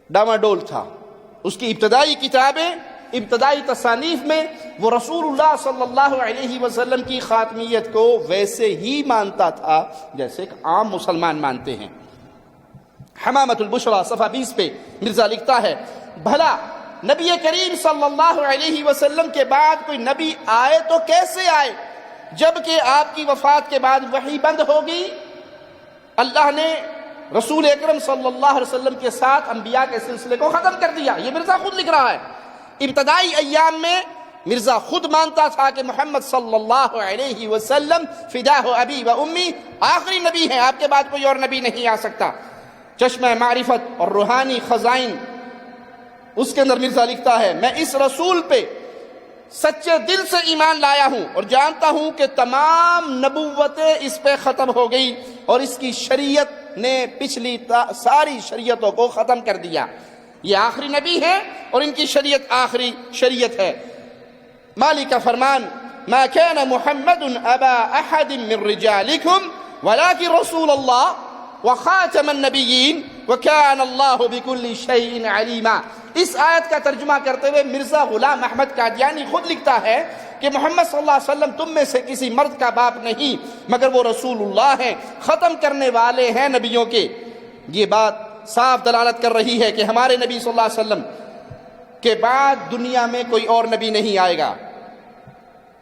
ڈاواڈول تھا. اس کی ابتدائی کتابیں، ابتدائی تصانیف میں وہ رسول اللہ صلی اللہ علیہ وسلم کی خاتمیت کو ویسے ہی مانتا تھا جیسے ایک عام مسلمان مانتے ہیں. حمامۃ البشرا صفحہ 20 پہ مرزا لکھتا ہے، بھلا نبی کریم صلی اللہ علیہ وسلم کے بعد کوئی نبی آئے تو کیسے آئے، جبکہ آپ کی وفات کے بعد وحی بند ہوگی. اللہ نے رسول اکرم صلی اللہ علیہ وسلم کے ساتھ انبیاء کے سلسلے کو ختم کر دیا. یہ مرزا خود لکھ رہا ہے. ابتدائی ایام میں مرزا خود مانتا تھا کہ محمد صلی اللہ علیہ وسلم فداہ ابی و امی آخری نبی ہیں، آپ کے بعد کوئی اور نبی نہیں آ سکتا. چشمہ معرفت اور روحانی خزائن، اس کے اندر مرزا لکھتا ہے، میں اس رسول پہ سچے دل سے ایمان لایا ہوں اور جانتا ہوں کہ تمام نبوتیں اس پہ ختم ہو گئی اور اس کی شریعت نے پچھلی ساری شریعتوں کو ختم کر دیا. یہ آخری نبی ہے اور ان کی شریعت آخری شریعت ہے. مالک کا فرمان، ما كان محمد ابا احد من رجالكم ولكن رسول الله وخاتم النبیین وكان الله بكل شيء عليما. اس آیت کا ترجمہ کرتے ہوئے مرزا غلام احمد قادیانی خود لکھتا ہے کہ محمد صلی اللہ علیہ وسلم تم میں سے کسی مرد کا باپ نہیں مگر وہ رسول اللہ ہیں، ختم کرنے والے ہیں نبیوں کے. یہ بات صاف دلالت کر رہی ہے کہ ہمارے نبی صلی اللہ علیہ وسلم کے بعد دنیا میں کوئی اور نبی نہیں آئے گا.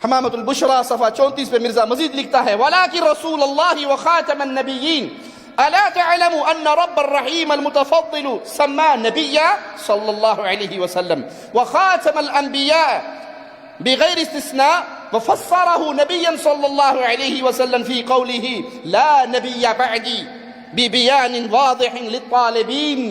حمامۃ البشرا صفحہ 34 پہ مرزا مزید لکھتا ہے، وَلَٰكِن رَسُولَ اللَّهِ وَخَاتَمَ النَّبِيِّينَ أَلَا تَعْلَمُ أَنَّ رَبَّ الرَّحِيمَ الْمُتَفَضِّلُ سَمَّى نَبِيًّا صلی اللہ علیہ وسلم وَخَاتَمَ الْأَنْبِيَاءِ بغیر استثناء وفسره نبيا صلی اللہ علیہ وسلم فی قوله لا نبی بعدی ببیان واضح للطالبین.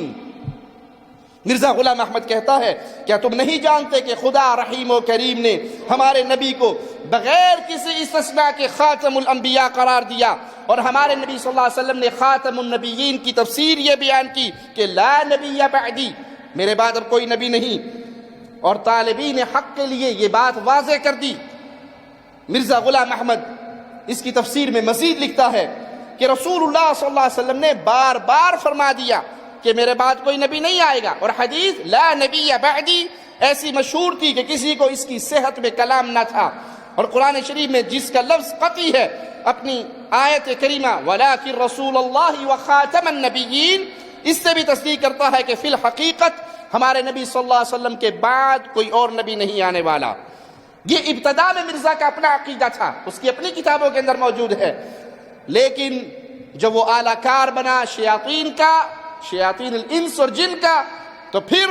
مرزا غلام احمد کہتا ہے، کیا تم نہیں جانتے کہ خدا رحیم و کریم نے ہمارے نبی کو بغیر کسی استثناء کے خاتم الانبیاء قرار دیا، اور ہمارے نبی صلی اللہ علیہ وسلم نے خاتم النبیین کی تفسیر یہ بیان کی کہ لا نبی بعدی، میرے بعد اب کوئی نبی نہیں، اور طالبین حق کے لیے یہ بات واضح کر دی. مرزا غلام احمد اس کی تفسیر میں مزید لکھتا ہے کہ رسول اللہ صلی اللہ علیہ وسلم نے بار بار فرما دیا کہ میرے بعد کوئی نبی نہیں آئے گا، اور حدیث لا نبی بعدی ایسی مشہور تھی کہ کسی کو اس کی صحت میں کلام نہ تھا. اور قرآن شریف میں جس کا لفظ قطعی ہے اپنی آیت کریمہ وَلَٰكِن رَسُولَ اللَّهِ وَخَاتَمَ النَّبِيِّينَ، اس سے بھی تصدیق کرتا ہے کہ فی الحقیقت ہمارے نبی صلی اللہ علیہ وسلم کے بعد کوئی اور نبی نہیں آنے والا. یہ ابتدا میں مرزا کا اپنا عقیدہ تھا، اس کی اپنی کتابوں کے اندر موجود ہے. لیکن جب وہ اعلی کار بنا شیاطین الانس اور جن کا، تو پھر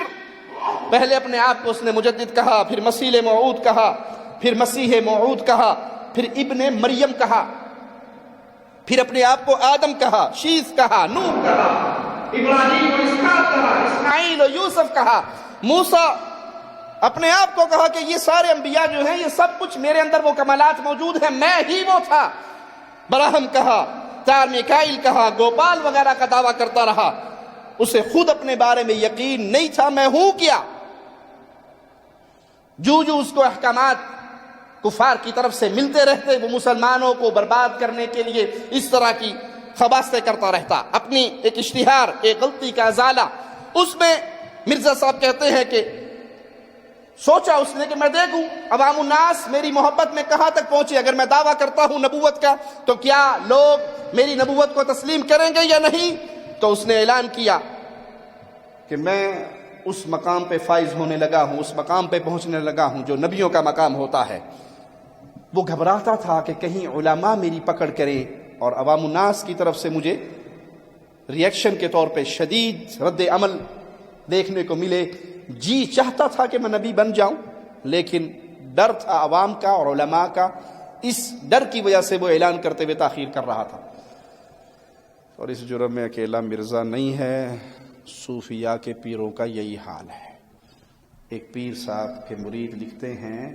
پہلے اپنے آپ کو اس نے مجدد کہا، پھر مسیح موعود کہا، پھر مسیح موعود کہا، پھر ابن مریم کہا، پھر اپنے آپ کو آدم کہا، شیث کہا، نوح کہا، ابراہیم و اسحاق کہا، اسماعیل و یوسف کہا، موسیٰ. اپنے آپ کو کہا کہ یہ سارے انبیاء جو ہیں یہ سب کچھ میرے اندر وہ کمالات موجود ہیں، میں ہی وہ تھا. براہم کہا، تار میکائیل کہا، گوپال وغیرہ کا دعویٰ کرتا رہا. اسے خود اپنے بارے میں یقین نہیں تھا میں ہوں کیا. جو اس کو احکامات کفار کی طرف سے ملتے رہتے، وہ مسلمانوں کو برباد کرنے کے لیے اس طرح کی خباستیں کرتا رہتا. اپنی ایک اشتہار، ایک غلطی کا ازالہ، اس میں مرزا صاحب کہتے ہیں کہ سوچا اس نے کہ میں دیکھوں عوام الناس میری محبت میں کہاں تک پہنچے. اگر میں دعویٰ کرتا ہوں نبوت کا تو کیا لوگ میری نبوت کو تسلیم کریں گے یا نہیں. تو اس نے اعلان کیا کہ میں اس مقام پہ فائز ہونے لگا ہوں، اس مقام پہ پہنچنے لگا ہوں جو نبیوں کا مقام ہوتا ہے. وہ گھبراتا تھا کہ کہیں علماء میری پکڑ کریں اور عوام الناس کی طرف سے مجھے ریئیکشن کے طور پہ شدید رد عمل دیکھنے کو ملے. جی چاہتا تھا کہ میں نبی بن جاؤں، لیکن ڈر تھا عوام کا اور علماء کا. اس ڈر کی وجہ سے وہ اعلان کرتے ہوئے تاخیر کر رہا تھا. اور اس جرم میں اکیلا مرزا نہیں ہے، صوفیاء کے پیروں کا یہی حال ہے. ایک پیر صاحب کے مرید لکھتے ہیں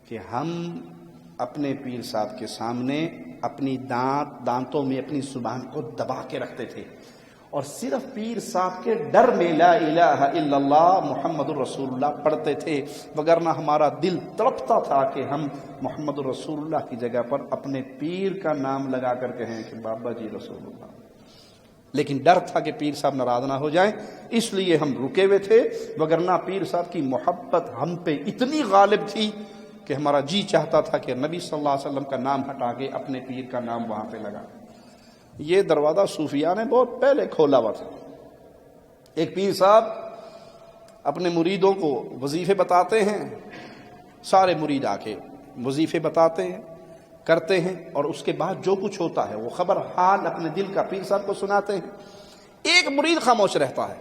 کہ ہم اپنے پیر صاحب کے سامنے اپنی دانتوں میں اپنی زبان کو دبا کے رکھتے تھے اور صرف پیر صاحب کے ڈر میں لا الہ الا اللہ محمد الرسول اللہ پڑھتے تھے، وگرنہ ہمارا دل تڑپتا تھا کہ ہم محمد الرسول اللہ کی جگہ پر اپنے پیر کا نام لگا کر کہیں کہ بابا جی رسول اللہ، لیکن ڈر تھا کہ پیر صاحب ناراض نہ ہو جائیں، اس لیے ہم رکے ہوئے تھے، وگرنہ پیر صاحب کی محبت ہم پہ اتنی غالب تھی کہ ہمارا جی چاہتا تھا کہ نبی صلی اللہ علیہ وسلم کا نام ہٹا کے اپنے پیر کا نام وہاں پہ لگا۔ یہ دروازہ صوفیاء نے بہت پہلے کھولا ہوا تھا۔ ایک پیر صاحب اپنے مریدوں کو وظیفے بتاتے ہیں، سارے مرید آ کے وظیفے بتاتے ہیں، کرتے ہیں، اور اس کے بعد جو کچھ ہوتا ہے وہ خبر حال اپنے دل کا پیر صاحب کو سناتے ہیں۔ ایک مرید خاموش رہتا ہے۔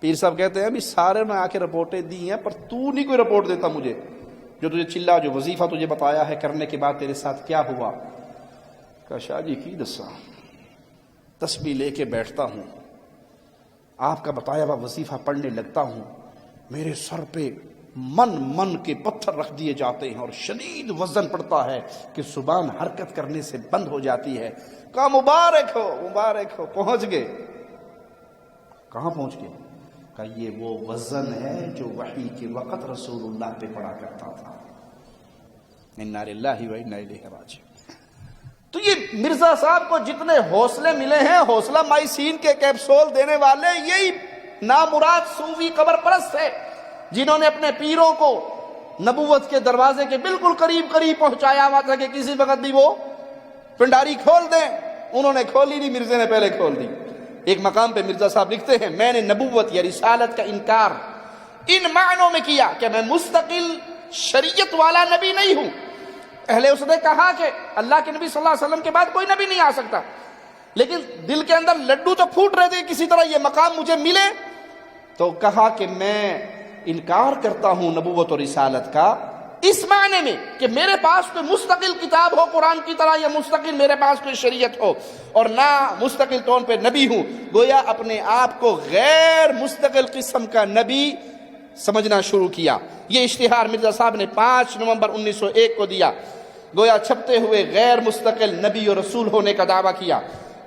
پیر صاحب کہتے ہیں ابھی سارے نے آ کے رپورٹیں دی ہیں پر تو نہیں کوئی رپورٹ دیتا مجھے، جو تجھے چلا جو وظیفہ تجھے بتایا ہے کرنے کے بعد تیرے ساتھ کیا ہوا؟ کہا شاہ جی کی دسا، تسبیح لے کے بیٹھتا ہوں، آپ کا بتایا ہوا وظیفہ پڑھنے لگتا ہوں، میرے سر پہ من کے پتھر رکھ دیے جاتے ہیں اور شدید وزن پڑتا ہے کہ زبان حرکت کرنے سے بند ہو جاتی ہے۔ کہا مبارک ہو، پہنچ گئے۔ کہاں پہنچ گئے؟ کہا یہ وہ وزن ہے جو وحی کے وقت رسول اللہ پہ پڑا کرتا تھا۔ انا للہ و انا الیہ راجعون۔ تو یہ مرزا صاحب کو جتنے حوصلے ملے ہیں، حوصلہ مائسین کے کیپسول دینے والے یہی نامراد صوفی قبر پرست ہے جنہوں نے اپنے پیروں کو نبوت کے دروازے کے بالکل قریب پہنچایا ہوا تھا کہ کسی وقت بھی وہ پنڈاری کھول دیں۔ انہوں نے کھولی نہیں، مرزے نے پہلے کھول دی۔ ایک مقام پہ مرزا صاحب لکھتے ہیں میں نے نبوت یا رسالت کا انکار ان معنوں میں کیا کہ میں مستقل شریعت والا نبی نہیں ہوں۔ پہلے اس نے کہا کہ اللہ کے نبی صلی اللہ علیہ وسلم کے بعد کوئی نبی نہیں آ سکتا، لیکن دل کے اندر لڈو تو پھوٹ رہے تھے کسی طرح یہ مقام مجھے ملے، تو کہا کہ میں انکار کرتا ہوں نبوت اور رسالت کا اس معنی میں کہ میرے پاس کوئی مستقل کتاب ہو قرآن کی طرح، یا مستقل میرے پاس کوئی شریعت ہو، اور نہ مستقل طور پہ نبی ہوں۔ گویا اپنے آپ کو غیر مستقل قسم کا نبی سمجھنا شروع کیا۔ یہ اشتہار مرزا صاحب نے 5 نومبر 1901 کو دیا۔ گویا چھپتے ہوئے غیر مستقل نبی اور رسول ہونے کا دعویٰ کیا۔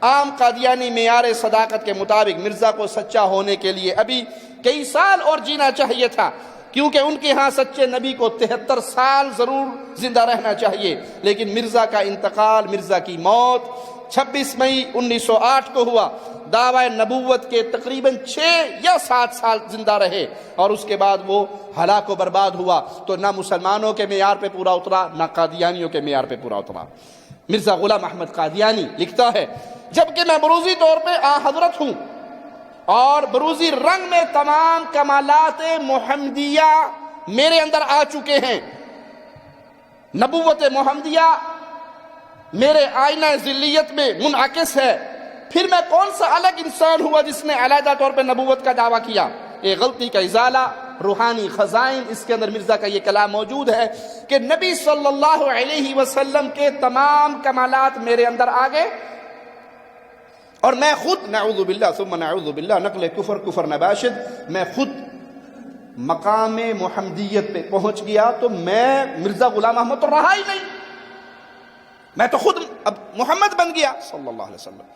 عام قادیانی معیار صداقت کے مطابق مرزا کو سچا ہونے کے لیے ابھی کئی سال اور جینا چاہیے تھا، کیونکہ ان کے ہاں سچے نبی کو 73 سال ضرور زندہ رہنا چاہیے، لیکن مرزا کا انتقال، مرزا کی موت 26 مئی 1908 کو ہوا۔ دعوی نبوت کے تقریباً 6 یا 7 سال زندہ رہے اور اس کے بعد وہ ہلاک و برباد ہوا، تو نہ مسلمانوں کے معیار پہ پورا اترا نہ قادیانیوں کے معیار پہ پورا اترا۔ مرزا غلام احمد قادیانی لکھتا ہے جبکہ میں بروزی طور پہ حضرت ہوں اور بروزی رنگ میں تمام کمالات محمدیہ میرے اندر آ چکے ہیں، نبوت محمدیہ میرے آئینہ ذلیت میں منعکس ہے، پھر میں کون سا الگ انسان ہوا جس نے علیحدہ طور پہ نبوت کا دعویٰ کیا؟ ایک غلطی کا ازالہ، روحانی خزائن، اس کے اندر مرزا کا یہ کلام موجود ہے کہ نبی صلی اللہ علیہ وسلم کے تمام کمالات میرے اندر آ گئے، اور میں خود نعوذ باللہ ثم نعوذ باللہ نقل کفر نباشد، میں خود مقام محمدیت پہ پہنچ گیا، تو میں مرزا غلام احمد تو رہا ہی نہیں، میں تو خود اب محمد بن گیا صلی اللہ علیہ وسلم۔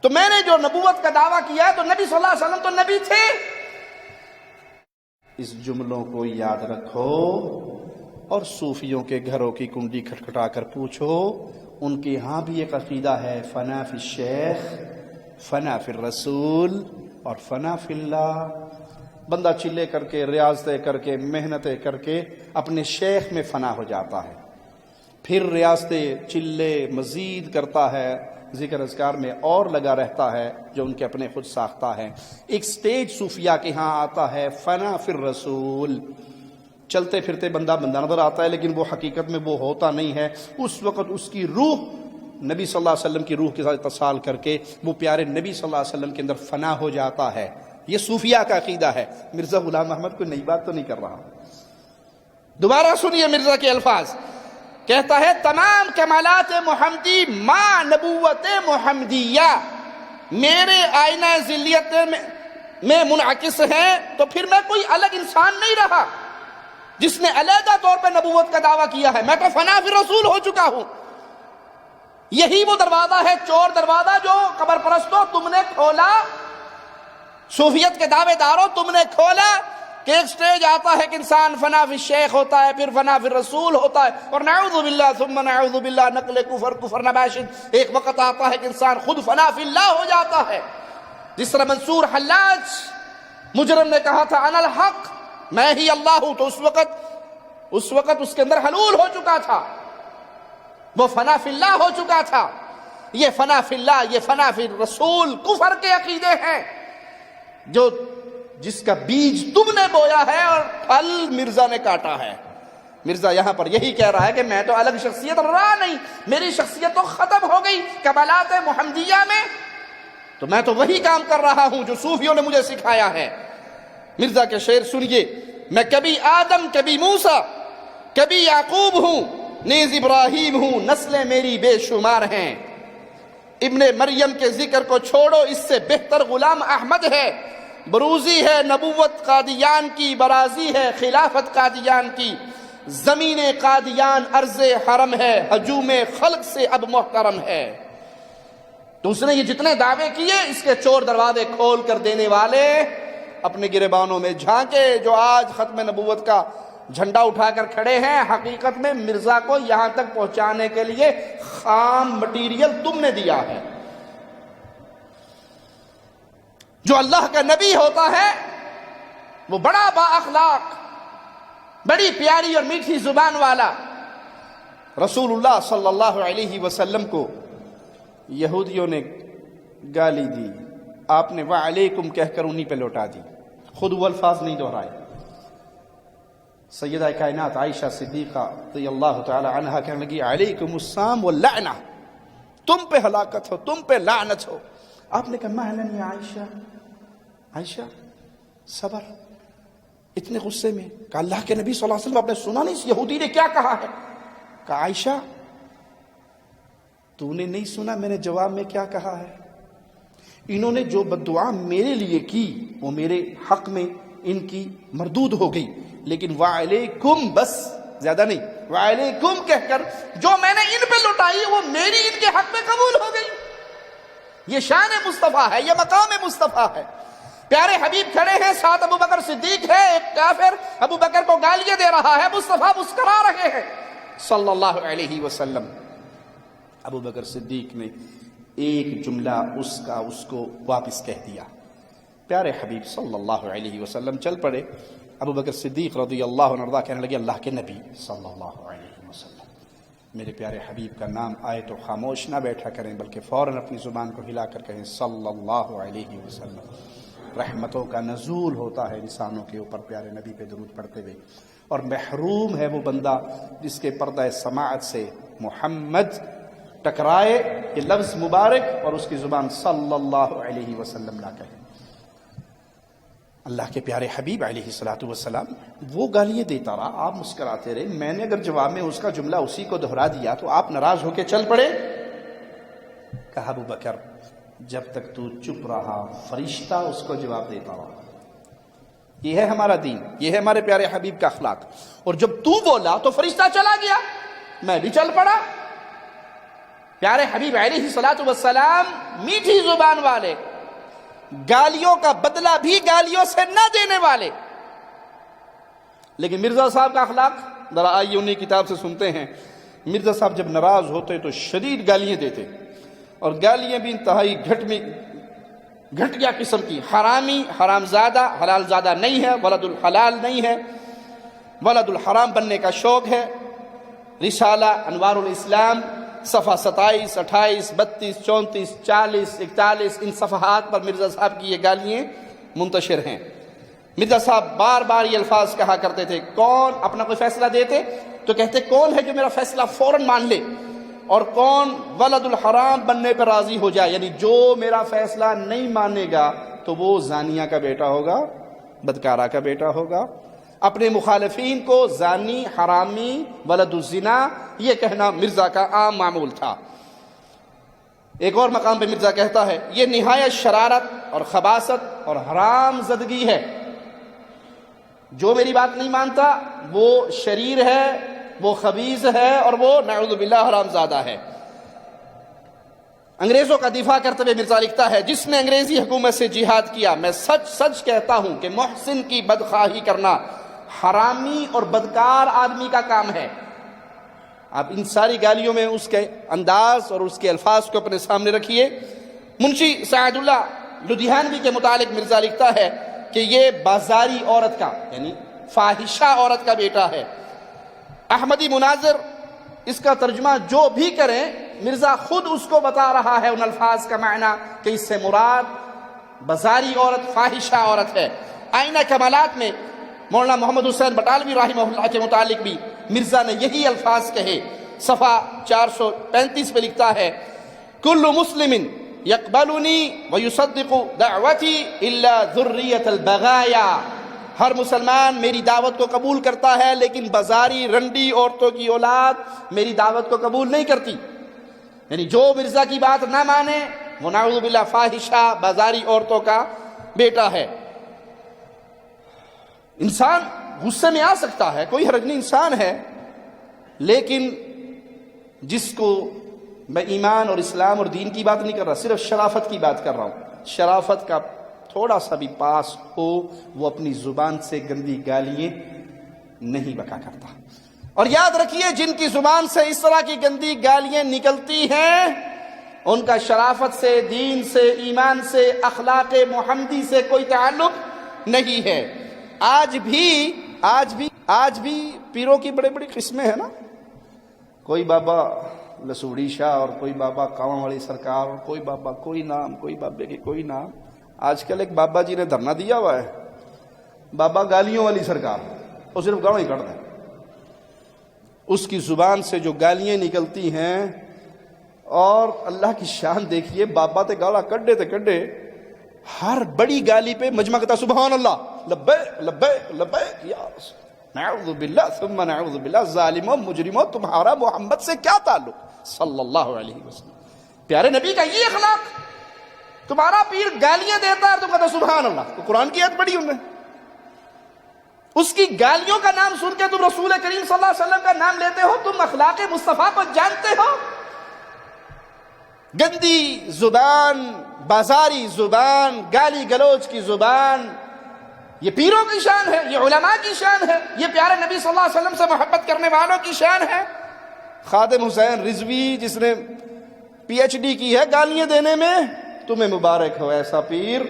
تو میں نے جو نبوت کا دعویٰ کیا ہے تو نبی صلی اللہ علیہ وسلم تو نبی تھے۔ اس جملوں کو یاد رکھو اور صوفیوں کے گھروں کی کنڈی کھٹکھٹا کر پوچھو، ان کے ہاں بھی ایک عقیدہ ہے فنا فی الشیخ، فنا فی الرسول اور فنا فی اللہ۔ بندہ چلے کر کے، ریاضتیں کر کے، محنتیں کر کے اپنے شیخ میں فنا ہو جاتا ہے، پھر ریاضتیں چلے مزید کرتا ہے، ذکر اذکار میں اور لگا رہتا ہے جو ان کے اپنے خود ساختہ ہے۔ ایک سٹیج صوفیاء کے ہاں آتا ہے فنا فی الرسول، چلتے پھرتے بندہ نظر آتا ہے لیکن وہ حقیقت میں وہ ہوتا نہیں ہے، اس وقت اس کی روح نبی صلی اللہ علیہ وسلم کی روح کے ساتھ اتصال کر کے وہ پیارے نبی صلی اللہ علیہ وسلم کے اندر فنا ہو جاتا ہے۔ یہ صوفیاء کا عقیدہ ہے۔ مرزا غلام احمد کوئی نئی بات تو نہیں کر رہا۔ دوبارہ سنیے مرزا کے الفاظ، کہتا ہے تمام کمالات محمدی ما نبوت محمدیہ میرے آئینہ ذلیت میں میں منعکس ہیں تو پھر میں کوئی الگ انسان نہیں رہا جس نے علیحدہ طور پہ نبوت کا دعویٰ کیا ہے. میں تو فنا فی رسول ہو چکا ہوں. یہی وہ دروازہ ہے، چور دروازہ، جو قبر پرستوں تم نے کھولا، صوفیت کے دعوے داروں تم نے کھولا کہ ایک سٹیج آتا ہے کہ انسان فنا فی الشیخ ہوتا ہے، پھر فنا فی الرسول ہوتا ہے، اور نعوذ باللہ ثم نعوذ باللہ نقل کفر نباشد، ایک وقت آتا ہے کہ انسان خود فنا فی اللہ ہو جاتا ہے. جس طرح منصور حلاج مجرم نے کہا تھا انا الحق، میں ہی اللہ ہوں، تو اس وقت اس کے اندر حلول ہو چکا تھا، وہ فنا فی اللہ ہو چکا تھا. یہ فنا فی اللہ، یہ فنا فی الرسول کفر کے عقیدے ہیں جس کا بیج تم نے بویا ہے اور پھل مرزا نے کاٹا ہے. مرزا یہاں پر یہی کہہ رہا ہے کہ میں تو الگ شخصیت رہا نہیں، میری شخصیت تو ختم ہو گئی کمالات محمدیہ میں، تو میں تو وہی کام کر رہا ہوں جو صوفیوں نے مجھے سکھایا ہے. مرزا کے شعر سنیے، میں کبھی آدم، کبھی موسیٰ، کبھی یعقوب ہوں، نیز ابراہیم ہوں، نسلیں میری بے شمار ہیں. ابن مریم کے ذکر کو چھوڑو، اس سے بہتر غلام احمد ہے. بروزی ہے نبوت قادیان کی، برازی ہے خلافت قادیان کی. زمین قادیان عرض حرم ہے، ہجوم خلق سے اب محترم ہے. تو اس نے یہ جتنے دعوے کیے، اس کے چور دروازے کھول کر دینے والے اپنے گریبانوں میں جھانکے. جو آج ختم نبوت کا جھنڈا اٹھا کر کھڑے ہیں، حقیقت میں مرزا کو یہاں تک پہنچانے کے لیے خام مٹیریل تم نے دیا ہے. جو اللہ کا نبی ہوتا ہے وہ بڑا با اخلاق، بڑی پیاری اور میٹھی زبان والا. رسول اللہ صلی اللہ علیہ وسلم کو یہودیوں نے گالی دی، آپ نے وعلیکم کہہ کر انہی پہ لوٹا دی، خود وہ الفاظ نہیں دہرائے. سیدہ کائنات عائشہ صدیقہ رضی اللہ تعالی عنہا کہنے لگی علیکم السلام واللعنہ، تم پہ ہلاکت ہو، تم پہ لعنت ہو. آپ نے کہا مہلن یا عائشہ، عائشہ صبر. اتنے غصے میں کہا اللہ کے نبی صلی اللہ علیہ وسلم، آپ نے سنا نہیں اس یہودی نے کیا کہا ہے؟ کہا عائشہ تو نے نہیں سنا میں نے جواب میں کیا کہا ہے؟ انہوں نے جو بددعا میرے لیے کی وہ میرے حق میں ان کی مردود ہو گئی، لیکن وعلیکم بس، زیادہ نہیں، وعلیکم کہہ کر جو میں نے ان پہ لوٹائی وہ میری ان کے حق میں قبول ہو گئی. یہ شان مصطفیٰ ہے، یہ مقام مصطفیٰ ہے. پیارے حبیب کھڑے ہیں، ساتھ ابو بکر صدیق ہے، ایک کافر ابو بکر کو گالیاں دے رہا ہے، مصطفیٰ مسکرا رہے ہیں صلی اللہ علیہ وسلم. ابو بکر صدیق نے ایک جملہ اس کو واپس کہہ دیا. پیارے حبیب صلی اللہ علیہ وسلم چل پڑے. ابو بکر صدیق رضی اللہ عنہ کہنے لگے اللہ کے نبی صلی اللہ علیہ وسلم، میرے پیارے حبیب کا نام آئے تو خاموش نہ بیٹھا کریں، بلکہ فوراً اپنی زبان کو ہلا کر کہیں صلی اللہ علیہ وسلم. رحمتوں کا نزول ہوتا ہے انسانوں کے اوپر پیارے نبی پہ درود پڑھتے ہوئے، اور محروم ہے وہ بندہ جس کے پردہ سماعت سے محمد ٹکرائے یہ لفظ مبارک اور اس کی زبان صلی اللہ علیہ وسلم نہ کہے. اللہ کے پیارے حبیب علیہ الصلوۃ والسلام وہ گالیاں دیتا رہا، آپ مسکراتے رہے. میں نے اگر جواب میں اس کا جملہ اسی کو دہرا دیا تو آپ ناراض ہو کے چل پڑے. کہا ابو بکر جب تک تو چپ رہا فرشتہ اس کو جواب دیتا رہا. یہ ہے ہمارا دین، یہ ہے ہمارے پیارے حبیب کا اخلاق. اور جب تو بولا تو فرشتہ چلا گیا، میں بھی چل پڑا. پیارے حبیب علیہ الصلوۃ والسلام میٹھی زبان والے، گالیوں کا بدلہ بھی گالیوں سے نہ دینے والے. لیکن مرزا صاحب کا اخلاق ذرا آئیے انہی کتاب سے سنتے ہیں. مرزا صاحب جب ناراض ہوتے تو شدید گالیاں دیتے، اور گالیاں بھی انتہائی گھٹیا قسم کی. حرامی حرام زادہ حلال زادہ نہیں ہے، ولد الحلال نہیں ہے، ولد الحرام بننے کا شوق ہے. رسالہ انوار الاسلام صفحہ 27 28 32 34 40 41 ان صفحات پر مرزا صاحب کی یہ گالیاں منتشر ہیں. مرزا صاحب بار بار یہ الفاظ کہا کرتے تھے. کون اپنا کوئی فیصلہ دیتے تو کہتے کون ہے جو میرا فیصلہ فوراً مان لے، اور کون ولد الحرام بننے پر راضی ہو جائے، یعنی جو میرا فیصلہ نہیں مانے گا تو وہ زانیہ کا بیٹا ہوگا، بدکارہ کا بیٹا ہوگا. اپنے مخالفین کو زانی، حرامی، ولد الزنا یہ کہنا مرزا کا عام معمول تھا. ایک اور مقام پہ مرزا کہتا ہے یہ نہایت شرارت اور خباثت اور حرام زدگی ہے. جو میری بات نہیں مانتا وہ شریر ہے، وہ خبیث ہے، اور وہ نعوذ باللہ حرام زادہ ہے. انگریزوں کا دفاع کرتے ہوئے مرزا لکھتا ہے، جس نے انگریزی حکومت سے جہاد کیا، میں سچ سچ کہتا ہوں کہ محسن کی بدخواہی کرنا حرامی اور بدکار آدمی کا کام ہے. آپ ان ساری گالیوں میں اس کے انداز اور اس کے الفاظ کو اپنے سامنے رکھیے. منشی سعد اللہ لدھیانوی کے متعلق مرزا لکھتا ہے کہ یہ بازاری عورت کا یعنی فاحشہ عورت کا بیٹا ہے. احمدی مناظر اس کا ترجمہ جو بھی کریں، مرزا خود اس کو بتا رہا ہے ان الفاظ کا معنی کہ اس سے مراد بازاری عورت، فاحشہ عورت ہے. آئینہ کمالات میں مولانا محمد حسین بٹالوی رحمہ اللہ کے متعلق بھی مرزا نے یہی الفاظ کہے. صفحہ 435 پہ لکھتا ہے، کل مسلم یقبلنی ویصدق دعوتی الا ذریۃ البغایا. ہر مسلمان میری دعوت کو قبول کرتا ہے لیکن بازاری رنڈی عورتوں کی اولاد میری دعوت کو قبول نہیں کرتی. یعنی جو مرزا کی بات نہ مانے وہ نعوذ باللہ فاحشہ بازاری عورتوں کا بیٹا ہے. انسان غصے میں آ سکتا ہے، کوئی حرج نہیں، انسان ہے، لیکن جس کو میں ایمان اور اسلام اور دین کی بات نہیں کر رہا، صرف شرافت کی بات کر رہا ہوں. شرافت کا تھوڑا سا بھی پاس ہو وہ اپنی زبان سے گندی گالیاں نہیں بکا کرتا. اور یاد رکھیے جن کی زبان سے اس طرح کی گندی گالیاں نکلتی ہیں ان کا شرافت سے، دین سے، ایمان سے، اخلاق محمدی سے کوئی تعلق نہیں ہے. آج بھی پیروں کی بڑے بڑی قسمیں ہیں نا. کوئی بابا لسوڑی شاہ اور کوئی بابا کاواں والی سرکار اور کوئی بابا کوئی نام، کوئی بابے کی کوئی نام. آج کل ایک بابا جی نے دھرنا دیا ہوا ہے، بابا گالیوں والی سرکار، وہ صرف گاؤں ہی کرتا ہے. اس کی زبان سے جو گالیاں نکلتی ہیں، اور اللہ کی شان دیکھیے، بابا تے گالا کڈے ہر بڑی گالی پہ مجمع کہتا سبحان اللہ، لبیک لبیک لبیک یا رسول. نعوذ باللہ ثم نعوذ باللہ. ظالموں مجرموں تمہارا محمد سے کیا تعلق صلی اللہ علیہ وسلم. پیارے نبی کا یہ اخلاق. تمہارا پیر گالیاں دیتا ہے تم کہتے سبحان اللہ. تو قرآن کی آیت پڑھی انہوں نے، اس کی گالیوں کا نام سن کے تم رسول کریم صلی اللہ علیہ وسلم کا نام لیتے ہو. تم اخلاق مصطفیٰ کو جانتے ہو؟ گندی زبان، بازاری زبان، گالی گلوچ کی زبان، یہ پیروں کی شان ہے، یہ علماء کی شان ہے، یہ پیارے نبی صلی اللہ علیہ وسلم سے محبت کرنے والوں کی شان ہے. خادم حسین رضوی جس نے پی ایچ ڈی کی ہے گالیاں دینے میں، تمہیں مبارک ہو ایسا پیر.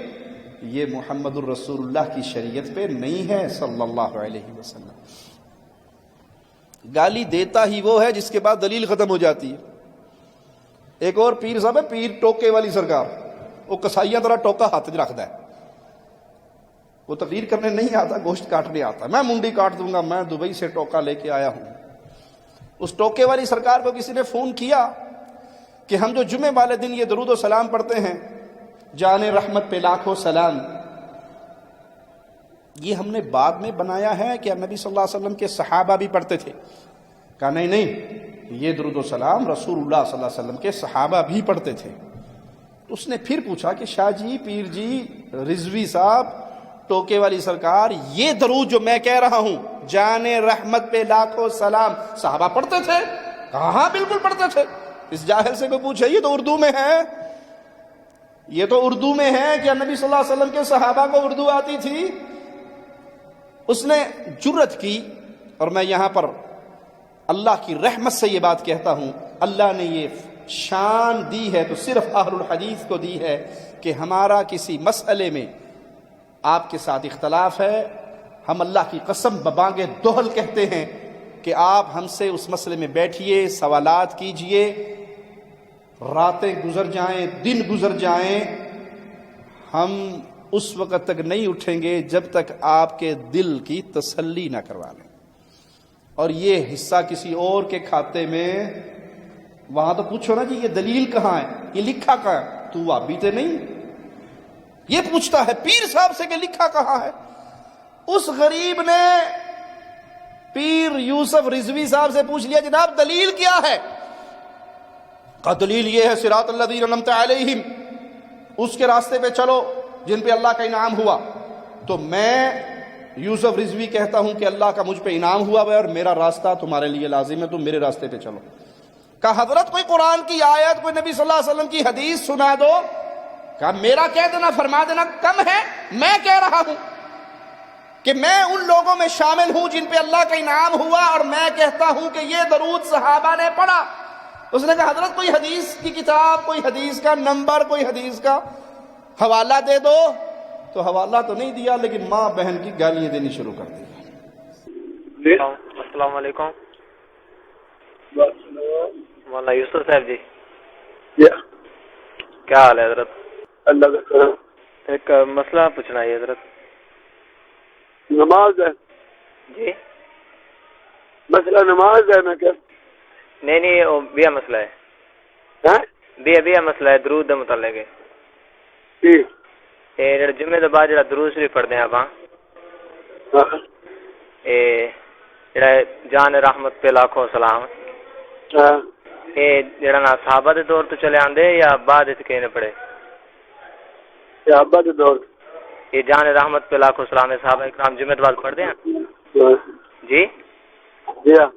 یہ محمد الرسول اللہ کی شریعت پہ نہیں ہے صلی اللہ علیہ وسلم. گالی دیتا ہی وہ ہے جس کے بعد دلیل ختم ہو جاتی ہے. ایک اور پیر صاحب ہے، پیر ٹوکے والی سرکار. وہ کسائیاں طرح ٹوکا ہاتھ رکھتا ہے. وہ تقریر کرنے نہیں آتا، گوشت کاٹنے آتا. میں منڈی کاٹ دوں گا، میں دبئی سے ٹوکا لے کے آیا ہوں. اس ٹوکے والی سرکار کو کسی نے فون کیا کہ ہم جو جمعے والے دن یہ درود و سلام پڑھتے ہیں، جان رحمت پہ لاکھوں سلام، یہ ہم نے بعد میں بنایا ہے کہ نبی صلی اللہ علیہ وسلم کے صحابہ بھی پڑھتے تھے. کہا نہیں، یہ درود و سلام رسول اللہ صلی اللہ علیہ وسلم کے صحابہ بھی پڑھتے تھے. اس نے پھر پوچھا کہ شاہ جی، پیر جی، رضوی صاحب، ٹوکے والی سرکار، یہ درود جو میں کہہ رہا ہوں، جان رحمت پہ لاکھوں سلام، صحابہ پڑھتے تھے؟ کہا ہاں بالکل پڑھتے تھے. اس جاہل سے کوئی پوچھے، یہ تو اردو میں ہے، یہ تو اردو میں ہے. کہ نبی صلی اللہ علیہ وسلم کے صحابہ کو اردو آتی تھی؟ اس نے جرت کی. اور میں یہاں پر اللہ کی رحمت سے یہ بات کہتا ہوں، اللہ نے یہ شان دی ہے تو صرف اہل الحدیث کو دی ہے کہ ہمارا کسی مسئلے میں آپ کے ساتھ اختلاف ہے، ہم اللہ کی قسم ببانگ دوہل کہتے ہیں کہ آپ ہم سے اس مسئلے میں بیٹھیے، سوالات کیجئے، راتیں گزر جائیں، دن گزر جائیں، ہم اس وقت تک نہیں اٹھیں گے جب تک آپ کے دل کی تسلی نہ کروا لیں. اور یہ حصہ کسی اور کے کھاتے میں، وہاں تو پوچھو نا جی یہ دلیل کہاں ہے، یہ لکھا کہاں ہے؟ تو وہابی تے نہیں، یہ پوچھتا ہے پیر صاحب سے کہ لکھا کہاں ہے. اس غریب نے پیر یوسف رضوی صاحب سے پوچھ لیا جناب دلیل کیا ہے؟ کہا دلیل یہ ہے صراط الذین انعمت علیہم، اس کے راستے پہ چلو. جن پہ اللہ کا انعام ہوا، تو میں یوسف رضوی کہتا ہوں کہ اللہ کا مجھ پہ انعام ہوا ہے اور میرا راستہ تمہارے لیے لازم ہے، تم میرے راستے پہ چلو۔ کہا حضرت کوئی قرآن کی آیت، کوئی نبی صلی اللہ علیہ وسلم کی حدیث سنا دو۔ کہا میرا کہہ دینا، فرما دینا کم ہے، میں کہہ رہا ہوں کہ میں ان لوگوں میں شامل ہوں جن پہ اللہ کا انعام ہوا، اور میں کہتا ہوں کہ یہ درود صحابہ نے پڑھا۔ اس نے کہا حضرت کوئی حدیث کی کتاب، کوئی حدیث کا نمبر، کوئی حدیث کا حوالہ دے دو۔ تو حوالہ تو نہیں دیا، لیکن ماں بہن کی گالیاں دینی شروع کر دی۔ السلام علیکم مولانا یوسف صاحب جی، کیا حال ہے حضرت؟ اللہ کا کرم۔ ایک مسئلہ پوچھنا ہے حضرت۔ نماز ہے جی؟ مسئلہ نماز ہے، میں کیا نہیں وہ بیا مسئلہ ہے، بیا مسئلہ ہے، درود دے متعلق ہے۔ ٹھیک جڑا جمعے دے بعد جڑا درود شریف پڑھتے ہیں آپ، جڑا جان رحمت پہ لاکھوں سلام، جڑا نا صحابہ دے دور تو چلے آندے یا بعد کہیں نے پڑھے؟ صحابہ کے دور یہ جان رحمت پہ لاکھوں سلام صحابہ اکرام جمعے دے بعد پڑھتے ہیں جی؟ جی ہاں،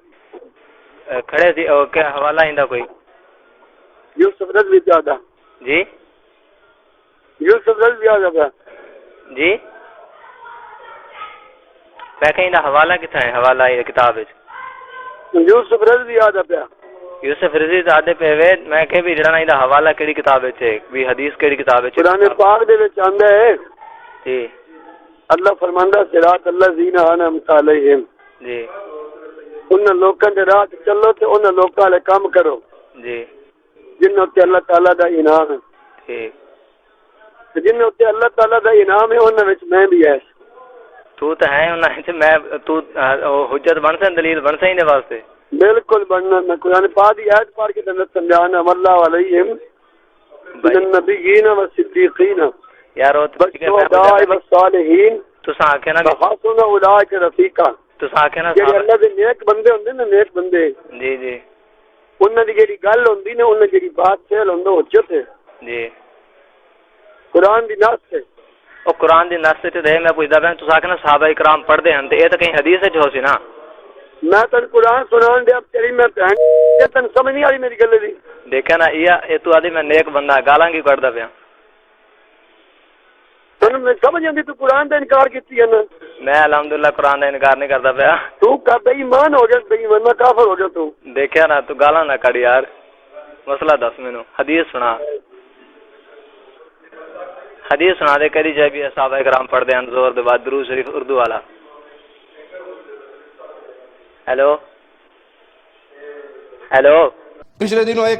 کھڑے تھی اور کیا حوالہ آئندہ کوئی؟ یوسف رضوی زیادہ جی؟ یوسف رضوی زیادہ جی میں کہیں دا حوالہ کتنا ہے؟ حوالہ یہ کتاب ہے یوسف رضوی زیادہ پیا یوسف رضوی زیادہ پہ ہوئے، میں کہ بھی جڑا دا حوالہ کیڑی کتاب ہے بھی حدیث کیڑی کتاب ہے؟ قرآن پاک دے وچ آندا ہے جی، اللہ فرماندا صراط الذین انعمت علیہم، جی ان لوکاں دے راہ تے چلو تے ان لوکاں لے کام کرو جی جنہاں تے اللہ تعالیٰ دا انعام ہے، ٹھیک، تے جنہاں تے اللہ تعالیٰ دا انعام ہے انہاں وچ میں بھی ہے۔ تو ہے انہاں میں تو حجت بن سن، دلیل بن سن دے واسطے؟ بالکل بننا، میں قرآن پاک دی آیت پڑھ کے تمہیں سمجھانا، واللہ علیہم من النبیین والصدیقین یار والشہداء والصالحین تساں آکھے نا وحسن اولئک رفیقا، تساں آکھے نا جڑے اللہ دے نیک بندے ہوندے نا، نیک بندے جی جی انہاں دی جڑی گل ہوندی نا، انہاں جڑی بات فعل ہوندا حجت ہے، جی قرآن دی نص ہے۔ اور قرآن دی نص تے دے میں پوچھدا پیا تساں آکھے نا صحابہ اکرام پڑھدے ہن تے اے تے کہیں حدیث وچ ہو سی نا؟ میں تن قرآن سنان دیا تیری میں بہن تن سمجھ نہیں آئی میری گل دی؟ دیکھا نا یہ تو آدھی میں نیک بندہ گالاں کی کڈدا پیا؟ تن میں سمجھ آندی تو قرآن دا انکار کیتی ہے نا؟ میں الحمدللہ قرآن دا انکار نہیں کردا پیا۔ تو کا بے ایمان ہو جا، بے ایمان نہ کافر ہو جا تو۔ دیکھا نا تو گالاں نہ کڈ یار، مسئلہ دس مینوں، حدیث سنا، حدیث سنا دے کہڑی جگہ بھی صحابہ کرام پڑھدے ہیں زور دے بعد درود شریف اردو والا؟ ہیلو ہیلو پچھلے دنوں ایک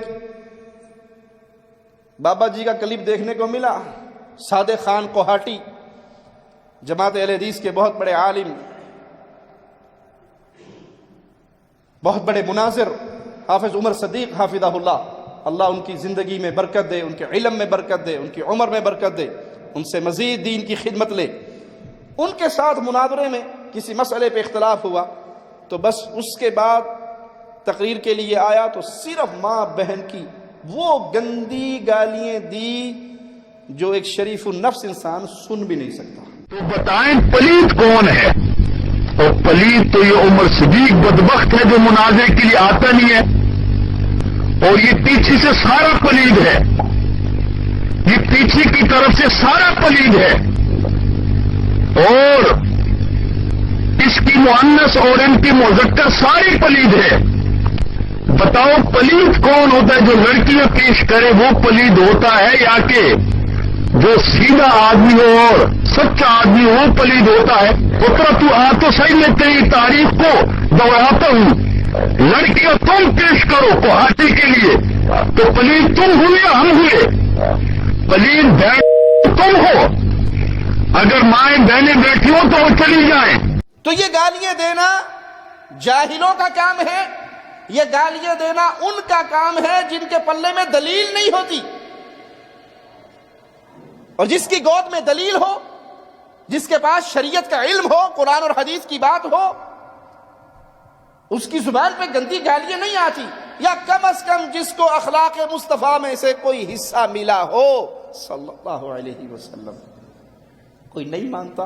بابا جی کا کلپ دیکھنے کو ملا، صادق خان کوہاٹی جماعت اہل حدیث کے بہت بڑے عالم، بہت بڑے مناظر، حافظ عمر صدیق حافظہ اللہ، اللہ ان کی زندگی میں برکت دے، ان کے علم میں برکت دے، ان کی عمر میں برکت دے، ان سے مزید دین کی خدمت لے۔ ان کے ساتھ مناظرے میں کسی مسئلے پہ اختلاف ہوا تو بس اس کے بعد تقریر کے لیے آیا تو صرف ماں بہن کی وہ گندی گالیاں دی جو ایک شریف النفس انسان سن بھی نہیں سکتا۔ تو بتائیں پلید کون ہے؟ اور پلید تو یہ عمر صدیق بدبخت ہے جو مناظرے کے لیے آتا نہیں ہے، اور یہ پیچھے سے سارا پلید ہے، یہ پیچھے کی طرف سے سارا پلید ہے، اور اس کی مؤنث اور ان کی مذکر ساری پلید ہے۔ بتاؤ پلید کون ہوتا ہے؟ جو لڑکیاں پیش کرے وہ پلید ہوتا ہے، یا کہ جو سیدھا آدمی ہو اور سچا آدمی ہو وہ پلید ہوتا ہے؟ پترا تو آ تو صحیح میں تیری تاریخ کو دوہراتا ہوں، لڑکیاں تم پیش کرو کوہاٹی کے لیے تو پلید تم ہوئے یا ہم ہوئے؟ پلید بہن تم ہو، اگر مائیں بہنیں بیٹھی ہو تو وہ چلی جائیں۔ تو یہ گالیاں دینا جاہلوں کا کام ہے، یہ گالیاں دینا ان کا کام ہے جن کے پلے میں دلیل نہیں ہوتی، اور جس کی گود میں دلیل ہو، جس کے پاس شریعت کا علم ہو، قرآن اور حدیث کی بات ہو، اس کی زبان پہ گندی گالیاں نہیں آتی، یا کم از کم جس کو اخلاق مصطفیٰ میں سے کوئی حصہ ملا ہو صلی اللہ علیہ وسلم۔ کوئی نہیں مانتا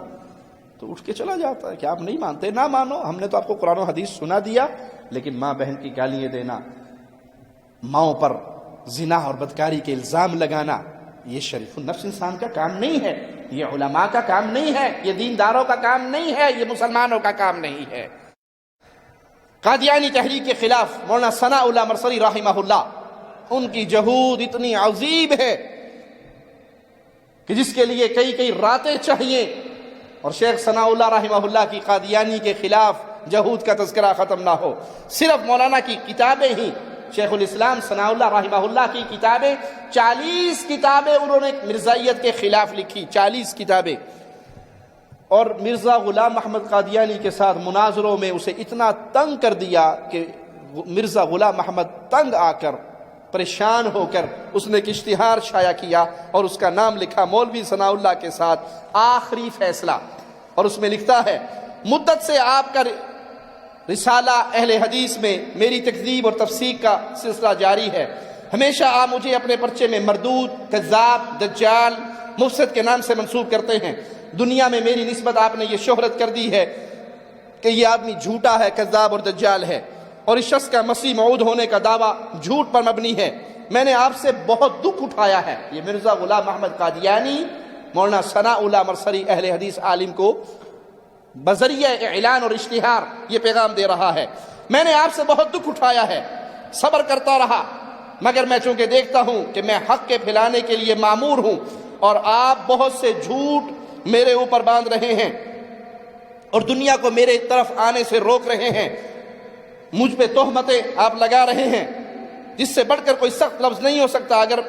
تو اٹھ کے چلا جاتا ہے کہ آپ نہیں مانتے، نہ مانو، ہم نے تو آپ کو قرآن و حدیث سنا دیا، لیکن ماں بہن کی گالیاں دینا، ماؤں پر زنا اور بدکاری کے الزام لگانا، یہ شریف النفس انسان کا کام نہیں ہے، یہ علماء کا کام نہیں ہے، یہ دینداروں کا کام نہیں ہے، یہ مسلمانوں کا کام نہیں ہے۔ قادیانی تحریک کے خلاف مولانا ثناء اللہ مرسری رحمہ اللہ، ان کی جہود اتنی عظیم ہے کہ جس کے لیے کئی راتیں چاہیے، اور شیخ ثناء اللہ رحمہ اللہ کی قادیانی کے خلاف جہود کا تذکرہ ختم نہ ہو۔ صرف مولانا کی کتابیں ہی، شیخ الاسلام ثناء اللہ رحمہ اللہ کی کتابیں 40 کتابیں انہوں نے مرزائیت کے خلاف لکھی، 40 کتابیں، اور مرزا غلام محمد قادیانی کے ساتھ مناظروں میں اسے اتنا تنگ کر دیا کہ مرزا غلام محمد تنگ آ کر، پریشان ہو کر اس نے ایک اشتہار شائع کیا اور اس کا نام لکھا مولوی ثناء اللہ کے ساتھ آخری فیصلہ، اور اس میں لکھتا ہے مدت سے آپ کا رسالہ اہل حدیث میں میری تکذیب اور تفسیق کا سلسلہ جاری ہے، ہمیشہ آپ مجھے اپنے پرچے میں مردود، کذاب، دجال، مفسد کے نام سے منسوب کرتے ہیں۔ دنیا میں میری نسبت آپ نے یہ شہرت کر دی ہے کہ یہ آدمی جھوٹا ہے، کذاب اور دجال ہے، اور اس شخص کا مسیح موعود ہونے کا دعویٰ جھوٹ پر مبنی ہے۔ میں نے آپ سے بہت دکھ اٹھایا ہے۔ یہ مرزا غلام محمد قادیانی مولانا ثناء اللہ مرسری اہل حدیث عالم کو بذریعہ اعلان اور اشتہار یہ پیغام دے رہا ہے۔ میں نے آپ سے بہت دکھ اٹھایا ہے، صبر کرتا رہا، مگر میں چونکہ دیکھتا ہوں کہ میں حق کے پھیلانے کے لیے مامور ہوں، اور آپ بہت سے جھوٹ میرے اوپر باندھ رہے ہیں اور دنیا کو میرے طرف آنے سے روک رہے ہیں، مجھ پہ تہمتیں آپ لگا رہے ہیں جس سے بڑھ کر کوئی سخت لفظ نہیں ہو سکتا۔ اگر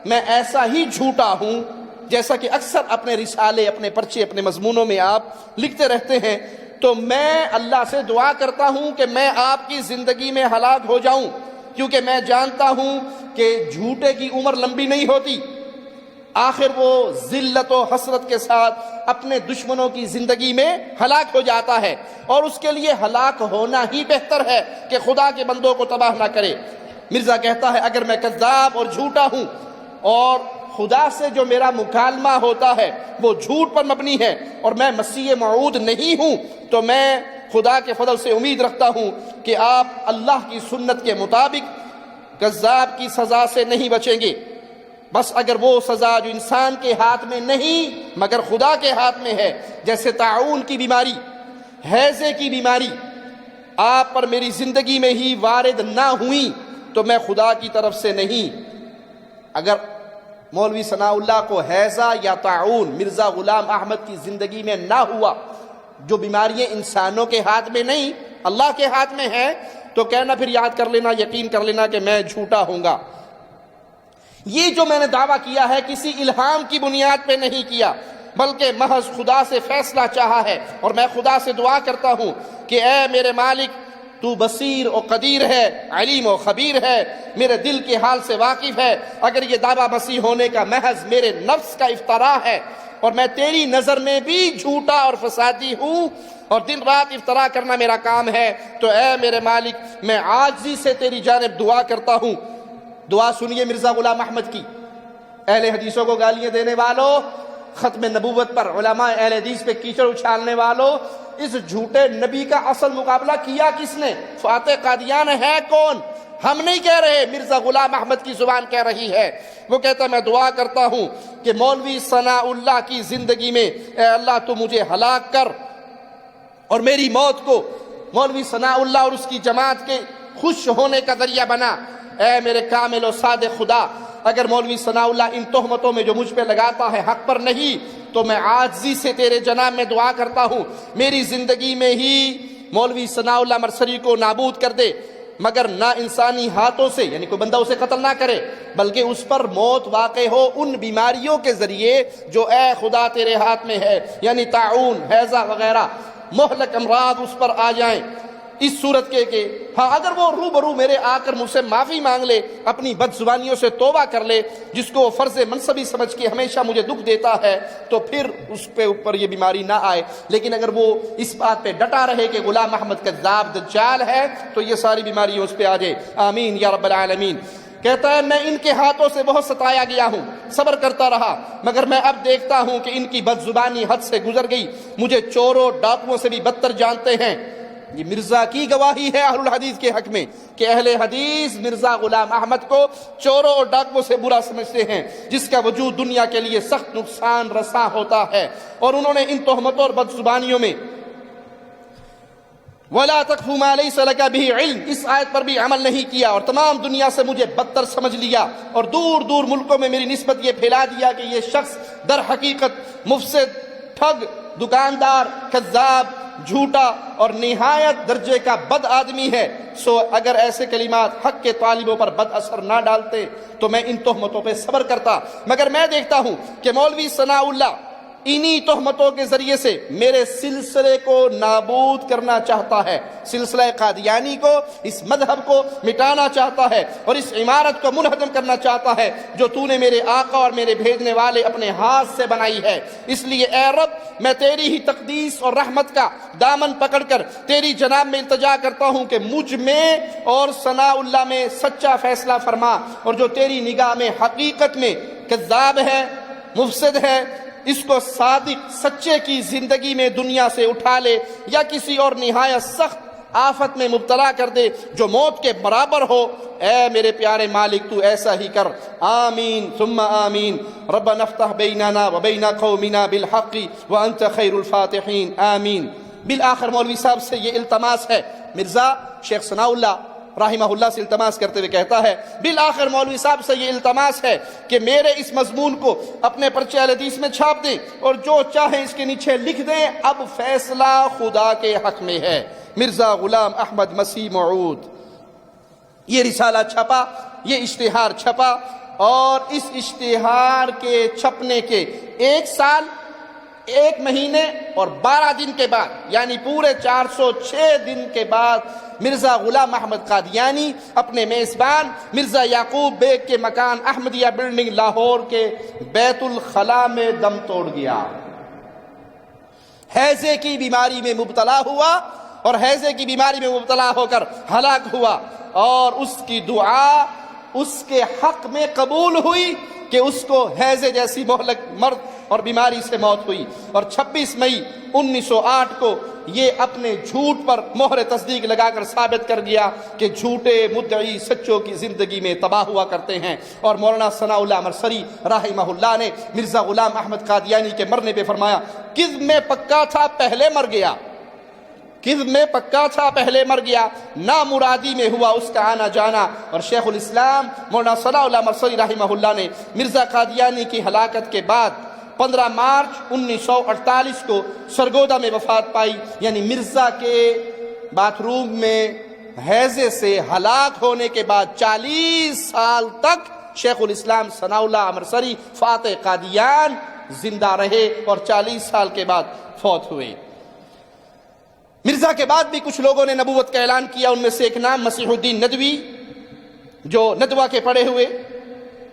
میں ایسا ہی جھوٹا ہوں جیسا کہ اکثر اپنے رسالے، اپنے پرچے، اپنے مضمونوں میں آپ لکھتے رہتے ہیں، تو میں اللہ سے دعا کرتا ہوں کہ میں آپ کی زندگی میں ہلاک ہو جاؤں، کیونکہ میں جانتا ہوں کہ جھوٹے کی عمر لمبی نہیں ہوتی، آخر وہ ذلت و حسرت کے ساتھ اپنے دشمنوں کی زندگی میں ہلاک ہو جاتا ہے، اور اس کے لیے ہلاک ہونا ہی بہتر ہے کہ خدا کے بندوں کو تباہ نہ کرے۔ مرزا کہتا ہے اگر میں کذاب اور جھوٹا ہوں اور خدا سے جو میرا مکالمہ ہوتا ہے وہ جھوٹ پر مبنی ہے اور میں مسیح موعود نہیں ہوں، تو میں خدا کے فضل سے امید رکھتا ہوں کہ آپ اللہ کی سنت کے مطابق کذاب کی سزا سے نہیں بچیں گے۔ بس اگر وہ سزا جو انسان کے ہاتھ میں نہیں مگر خدا کے ہاتھ میں ہے، جیسے طاعون کی بیماری، ہیضے کی بیماری آپ پر میری زندگی میں ہی وارد نہ ہوئی تو میں خدا کی طرف سے نہیں۔ اگر مولوی ثناء اللہ کو ہیضہ یا طاعون مرزا غلام احمد کی زندگی میں نہ ہوا، جو بیماریاں انسانوں کے ہاتھ میں نہیں اللہ کے ہاتھ میں ہیں، تو کہنا پھر یاد کر لینا، یقین کر لینا کہ میں جھوٹا ہوں گا۔ یہ جو میں نے دعویٰ کیا ہے کسی الہام کی بنیاد پہ نہیں کیا، بلکہ محض خدا سے فیصلہ چاہا ہے، اور میں خدا سے دعا کرتا ہوں کہ اے میرے مالک، تو بصیر و قدیر ہے، علیم و خبیر ہے، میرے دل کے حال سے واقف ہے۔ اگر یہ دعویٰ مسیح ہونے کا محض میرے نفس کا افتراء ہے اور میں تیری نظر میں بھی جھوٹا اور فسادی ہوں اور دن رات افتراء کرنا میرا کام ہے، تو اے میرے مالک میں عاجزی سے تیری جانب دعا کرتا ہوں۔ دعا سنیے مرزا غلام احمد کی۔ اہل حدیثوں کو گالیاں دینے والوں، ختم نبوت پر علماء اہل حدیث پہ کیچڑ اچھالنے والوں، اس جھوٹے نبی کا اصل مقابلہ کیا کس نے؟ فاتح قادیان ہے کون؟ ہم نہیں کہہ رہے، مرزا غلام احمد کی زبان کہہ رہی ہے۔ وہ کہتا ہے میں دعا کرتا ہوں کہ مولوی ثناء اللہ کی زندگی میں اے اللہ تو مجھے ہلاک کر اور میری موت کو مولوی ثناء اللہ اور اس کی جماعت کے خوش ہونے کا ذریعہ بنا۔ اے میرے کامل و صادق خدا، اگر مولوی ثناء اللہ ان تہمتوں میں جو مجھ پہ لگاتا ہے حق پر نہیں، تو میں عاجزی سے تیرے جناب میں دعا کرتا ہوں میری زندگی میں ہی مولوی ثناء اللہ مرسری کو نابود کر دے، مگر نہ انسانی ہاتھوں سے، یعنی کوئی بندہ اسے قتل نہ کرے، بلکہ اس پر موت واقع ہو ان بیماریوں کے ذریعے جو اے خدا تیرے ہاتھ میں ہے، یعنی طاعون، ہیضہ وغیرہ مہلک امراض اس پر آ جائیں۔ اس صورت کے کہ ہاں اگر وہ روبرو میرے آ کر مجھ سے معافی مانگ لے، اپنی بد زبانیوں سے توبہ کر لے، جس کو فرض منصبی سمجھ کے ہمیشہ مجھے دکھ دیتا ہے، تو پھر اس پہ اوپر یہ بیماری نہ آئے۔ لیکن اگر وہ اس بات پہ ڈٹا رہے کہ غلام احمد کذاب دجال ہے، تو یہ ساری بیماریاں اس پہ آ جائے۔ آمین یا رب العالمین۔ کہتا ہے میں ان کے ہاتھوں سے بہت ستایا گیا ہوں، صبر کرتا رہا، مگر میں اب دیکھتا ہوں کہ ان کی بد زبانی حد سے گزر گئی، مجھے چوروں ڈاکوؤں سے بھی بدتر جانتے ہیں۔ یہ مرزا کی گواہی ہے اہل الحدیث کے حق میں کہ اہل حدیث مرزا غلام احمد کو چوروں اور ڈاکوؤں سے برا سمجھتے ہیں، جس کا وجود دنیا کے لیے سخت نقصان رساں ہوتا ہے۔ اور انہوں نے ان تہمتوں اور بد زبانیوں میں وَلَا تَقْفُ مَا لَيْسَ لَكَ بِهِ عِلْمٍ اس آیت پر بھی عمل نہیں کیا، اور تمام دنیا سے مجھے بدتر سمجھ لیا، اور دور دور ملکوں میں میری نسبت یہ پھیلا دیا کہ یہ شخص در حقیقت مفسد، ٹھگ، دکاندار، کذاب، جھوٹا اور نہایت درجے کا بد آدمی ہے۔ سو اگر ایسے کلمات حق کے طالبوں پر بد اثر نہ ڈالتے تو میں ان تہمتوں پہ صبر کرتا، مگر میں دیکھتا ہوں کہ مولوی ثناء اللہ انہی تہمتوں کے ذریعے سے میرے سلسلے کو نابود کرنا چاہتا ہے، سلسلہ قادیانی کو، اس مذہب کو مٹانا چاہتا ہے، اور اس عمارت کو منہدم کرنا چاہتا ہے جو تو نے میرے آقا اور میرے بھیجنے والے اپنے ہاتھ سے بنائی ہے۔ اس لیے اے رب میں تیری ہی تقدیس اور رحمت کا دامن پکڑ کر تیری جناب میں التجا کرتا ہوں کہ مجھ میں اور ثناء اللہ میں سچا فیصلہ فرما، اور جو تیری نگاہ میں حقیقت میں کذاب ہے، مفسد ہے، اس کو صادق سچے کی زندگی میں دنیا سے اٹھا لے، یا کسی اور نہایت سخت آفت میں مبتلا کر دے جو موت کے برابر ہو۔ اے میرے پیارے مالک تو ایسا ہی کر، آمین ثم آمین۔ ربنا افتح بیننا و بین قومنا بالحق وانت خیر الفاتحین، آمین۔ بالآخر مولوی صاحب سے یہ التماس ہے، مرزا شیخ ثناء اللہ رحمہ اللہ سے التماس کرتے ہوئے کہتا ہے، بالآخر مولوی صاحب سے یہ التماس ہے کہ میرے اس مضمون کو اپنے پرچے اہل حدیث میں چھاپ دیں، اور جو چاہیں اس کے نیچے لکھ دیں، اب فیصلہ خدا کے حق میں ہے۔ مرزا غلام احمد مسیح موعود۔ یہ رسالہ چھپا، یہ اشتہار چھپا، اور اس اشتہار کے چھپنے کے 1 سال 1 مہینے اور 12 دن کے بعد، یعنی پورے 406 دن کے بعد، مرزا غلام احمد قادیانی اپنے میزبان مرزا یعقوب بیگ کے مکان احمدیہ بلڈنگ لاہور کے بیت الخلاء میں دم توڑ گیا۔ ہیضے کی بیماری میں مبتلا ہوا، اور ہیضے کی بیماری میں مبتلا ہو کر ہلاک ہوا، اور اس کی دعا اس کے حق میں قبول ہوئی کہ اس کو ہیضے جیسی مہلک مرض اور بیماری سے موت ہوئی۔ اور 26 مئی 1908 کو یہ اپنے جھوٹ پر مہر تصدیق لگا کر ثابت کر گیا کہ جھوٹے مدعی سچوں کی زندگی میں تباہ ہوا کرتے ہیں۔ اور مولانا ثناء اللہ امرسری رحمہ اللہ نے مرزا غلام احمد قادیانی کے مرنے پہ فرمایا، کذب میں پکا تھا پہلے مر گیا، کذب میں پکا تھا پہلے مر گیا، نامرادی میں ہوا اس کا آنا جانا۔ اور شیخ الاسلام مولانا ثناء اللہ امرسری رحمہ اللہ نے مرزا قادیانی کی ہلاکت کے بعد 15 مارچ 1948 کو سرگودا میں وفات پائی، یعنی مرزا کے باتھ روم میں ہیضے سے ہلاک ہونے کے بعد 40 سال تک شیخ الاسلام ثناء اللہ امرسری فاتح قادیان زندہ رہے، اور 40 سال کے بعد فوت ہوئے۔ مرزا کے بعد بھی کچھ لوگوں نے نبوت کا اعلان کیا، ان میں سے ایک نام مسیح الدین ندوی، جو ندوہ کے پڑھے ہوئے،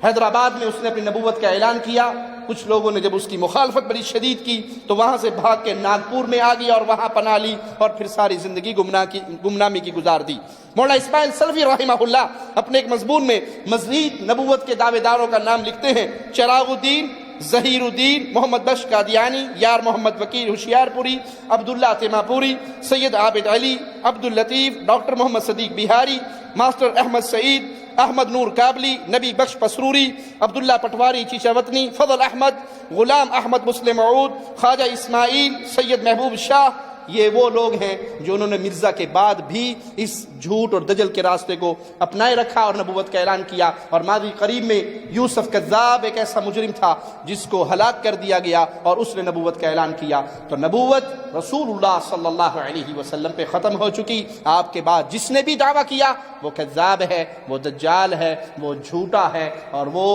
حیدرآباد میں اس نے اپنی نبوت کا اعلان کیا۔ کچھ لوگوں نے جب اس کی مخالفت بڑی شدید کی تو وہاں سے بھاگ کے ناگپور میں آ گیا اور وہاں پناہ لی، اور پھر ساری زندگی گمنامی کی گزار دی۔ مولانا اسماعیل سلفی رحمہ اللہ اپنے ایک مضمون میں مزید نبوت کے دعوے داروں کا نام لکھتے ہیں، چراغ الدین، ظہیر الدین، محمد بخش قادیانی، یار محمد وکیل ہوشیار پوری، عبداللہ تیمہ پوری، سید عابد علی، عبداللطیف، ڈاکٹر محمد صدیق بہاری، ماسٹر احمد سعید، احمد نور کابلی، نبی بخش پسروری، عبداللہ پٹواری چیچاوطنی، فضل احمد، غلام احمد مسلم موعود، خواجہ اسماعیل، سید محبوب شاہ، یہ وہ لوگ ہیں جو انہوں نے مرزا کے بعد بھی اس جھوٹ اور دجل کے راستے کو اپنائے رکھا اور نبوت کا اعلان کیا۔ اور ماضی قریب میں یوسف کذاب ایک ایسا مجرم تھا جس کو ہلاک کر دیا گیا اور اس نے نبوت کا اعلان کیا۔ تو نبوت رسول اللہ صلی اللہ علیہ وسلم پہ ختم ہو چکی۔ آپ کے بعد جس نے بھی دعویٰ کیا وہ کذاب ہے، وہ دجال ہے، وہ جھوٹا ہے، اور وہ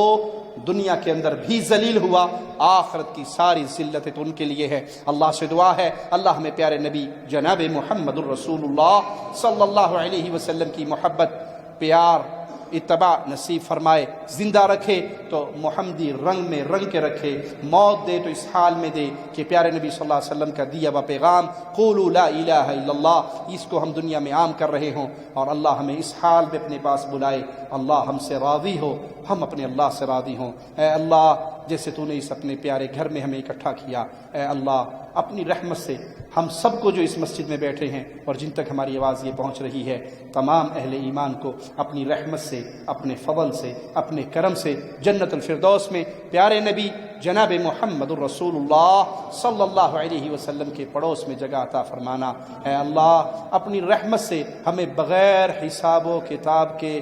دنیا کے اندر بھی ذلیل ہوا، آخرت کی ساری ذلتیں تو ان کے لیے ہے۔ اللہ سے دعا ہے اللہ ہمیں پیارے نبی جناب محمد الرسول اللہ صلی اللہ علیہ وسلم کی محبت، پیار اتباع نصیب فرمائے، زندہ رکھے تو محمدی رنگ میں رنگ کے رکھے، موت دے تو اس حال میں دے کہ پیارے نبی صلی اللہ علیہ وسلم کا دیا ہوا پیغام قولوا لا الہ الا اللہ، اس کو ہم دنیا میں عام کر رہے ہوں، اور اللہ ہمیں اس حال میں اپنے پاس بلائے، اللہ ہم سے راضی ہو، ہم اپنے اللہ سے راضی ہوں۔ اے اللہ، جیسے تو نے اس اپنے پیارے گھر میں ہمیں اکٹھا کیا، اے اللہ اپنی رحمت سے ہم سب کو جو اس مسجد میں بیٹھے ہیں اور جن تک ہماری آواز یہ پہنچ رہی ہے، تمام اہل ایمان کو اپنی رحمت سے، اپنے فضل سے، اپنے کرم سے جنت الفردوس میں پیارے نبی جناب محمد الرسول اللہ صلی اللہ علیہ وسلم کے پڑوس میں جگہ عطا فرمانا۔ اے اللہ اپنی رحمت سے ہمیں بغیر حساب و کتاب کے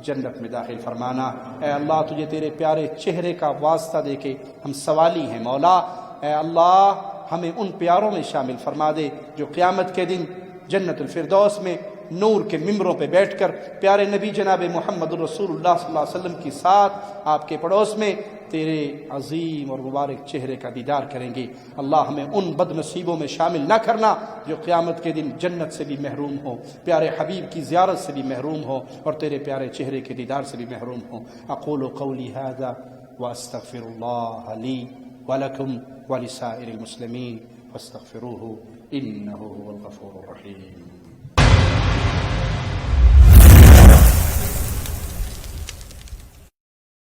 جنت میں داخل فرمانا۔ اے اللہ تجھے تیرے پیارے چہرے کا واسطہ دے کے ہم سوالی ہیں مولا، اے اللہ ہمیں ان پیاروں میں شامل فرما دے جو قیامت کے دن جنت الفردوس میں نور کے ممبروں پہ بیٹھ کر پیارے نبی جناب محمد الرسول اللہ صلی اللہ علیہ وسلم کے ساتھ آپ کے پڑوس میں تیرے عظیم اور مبارک چہرے کا دیدار کریں گے۔ اللہ ہمیں ان بد نصیبوں میں شامل نہ کرنا جو قیامت کے دن جنت سے بھی محروم ہو، پیارے حبیب کی زیارت سے بھی محروم ہو، اور تیرے پیارے چہرے کے دیدار سے بھی محروم ہو۔ اقول قولی ھذا واستغفر اللہ لی ولکم ولسائر المسلمین فاستغفروہ انہ هو الغفور الرحیم۔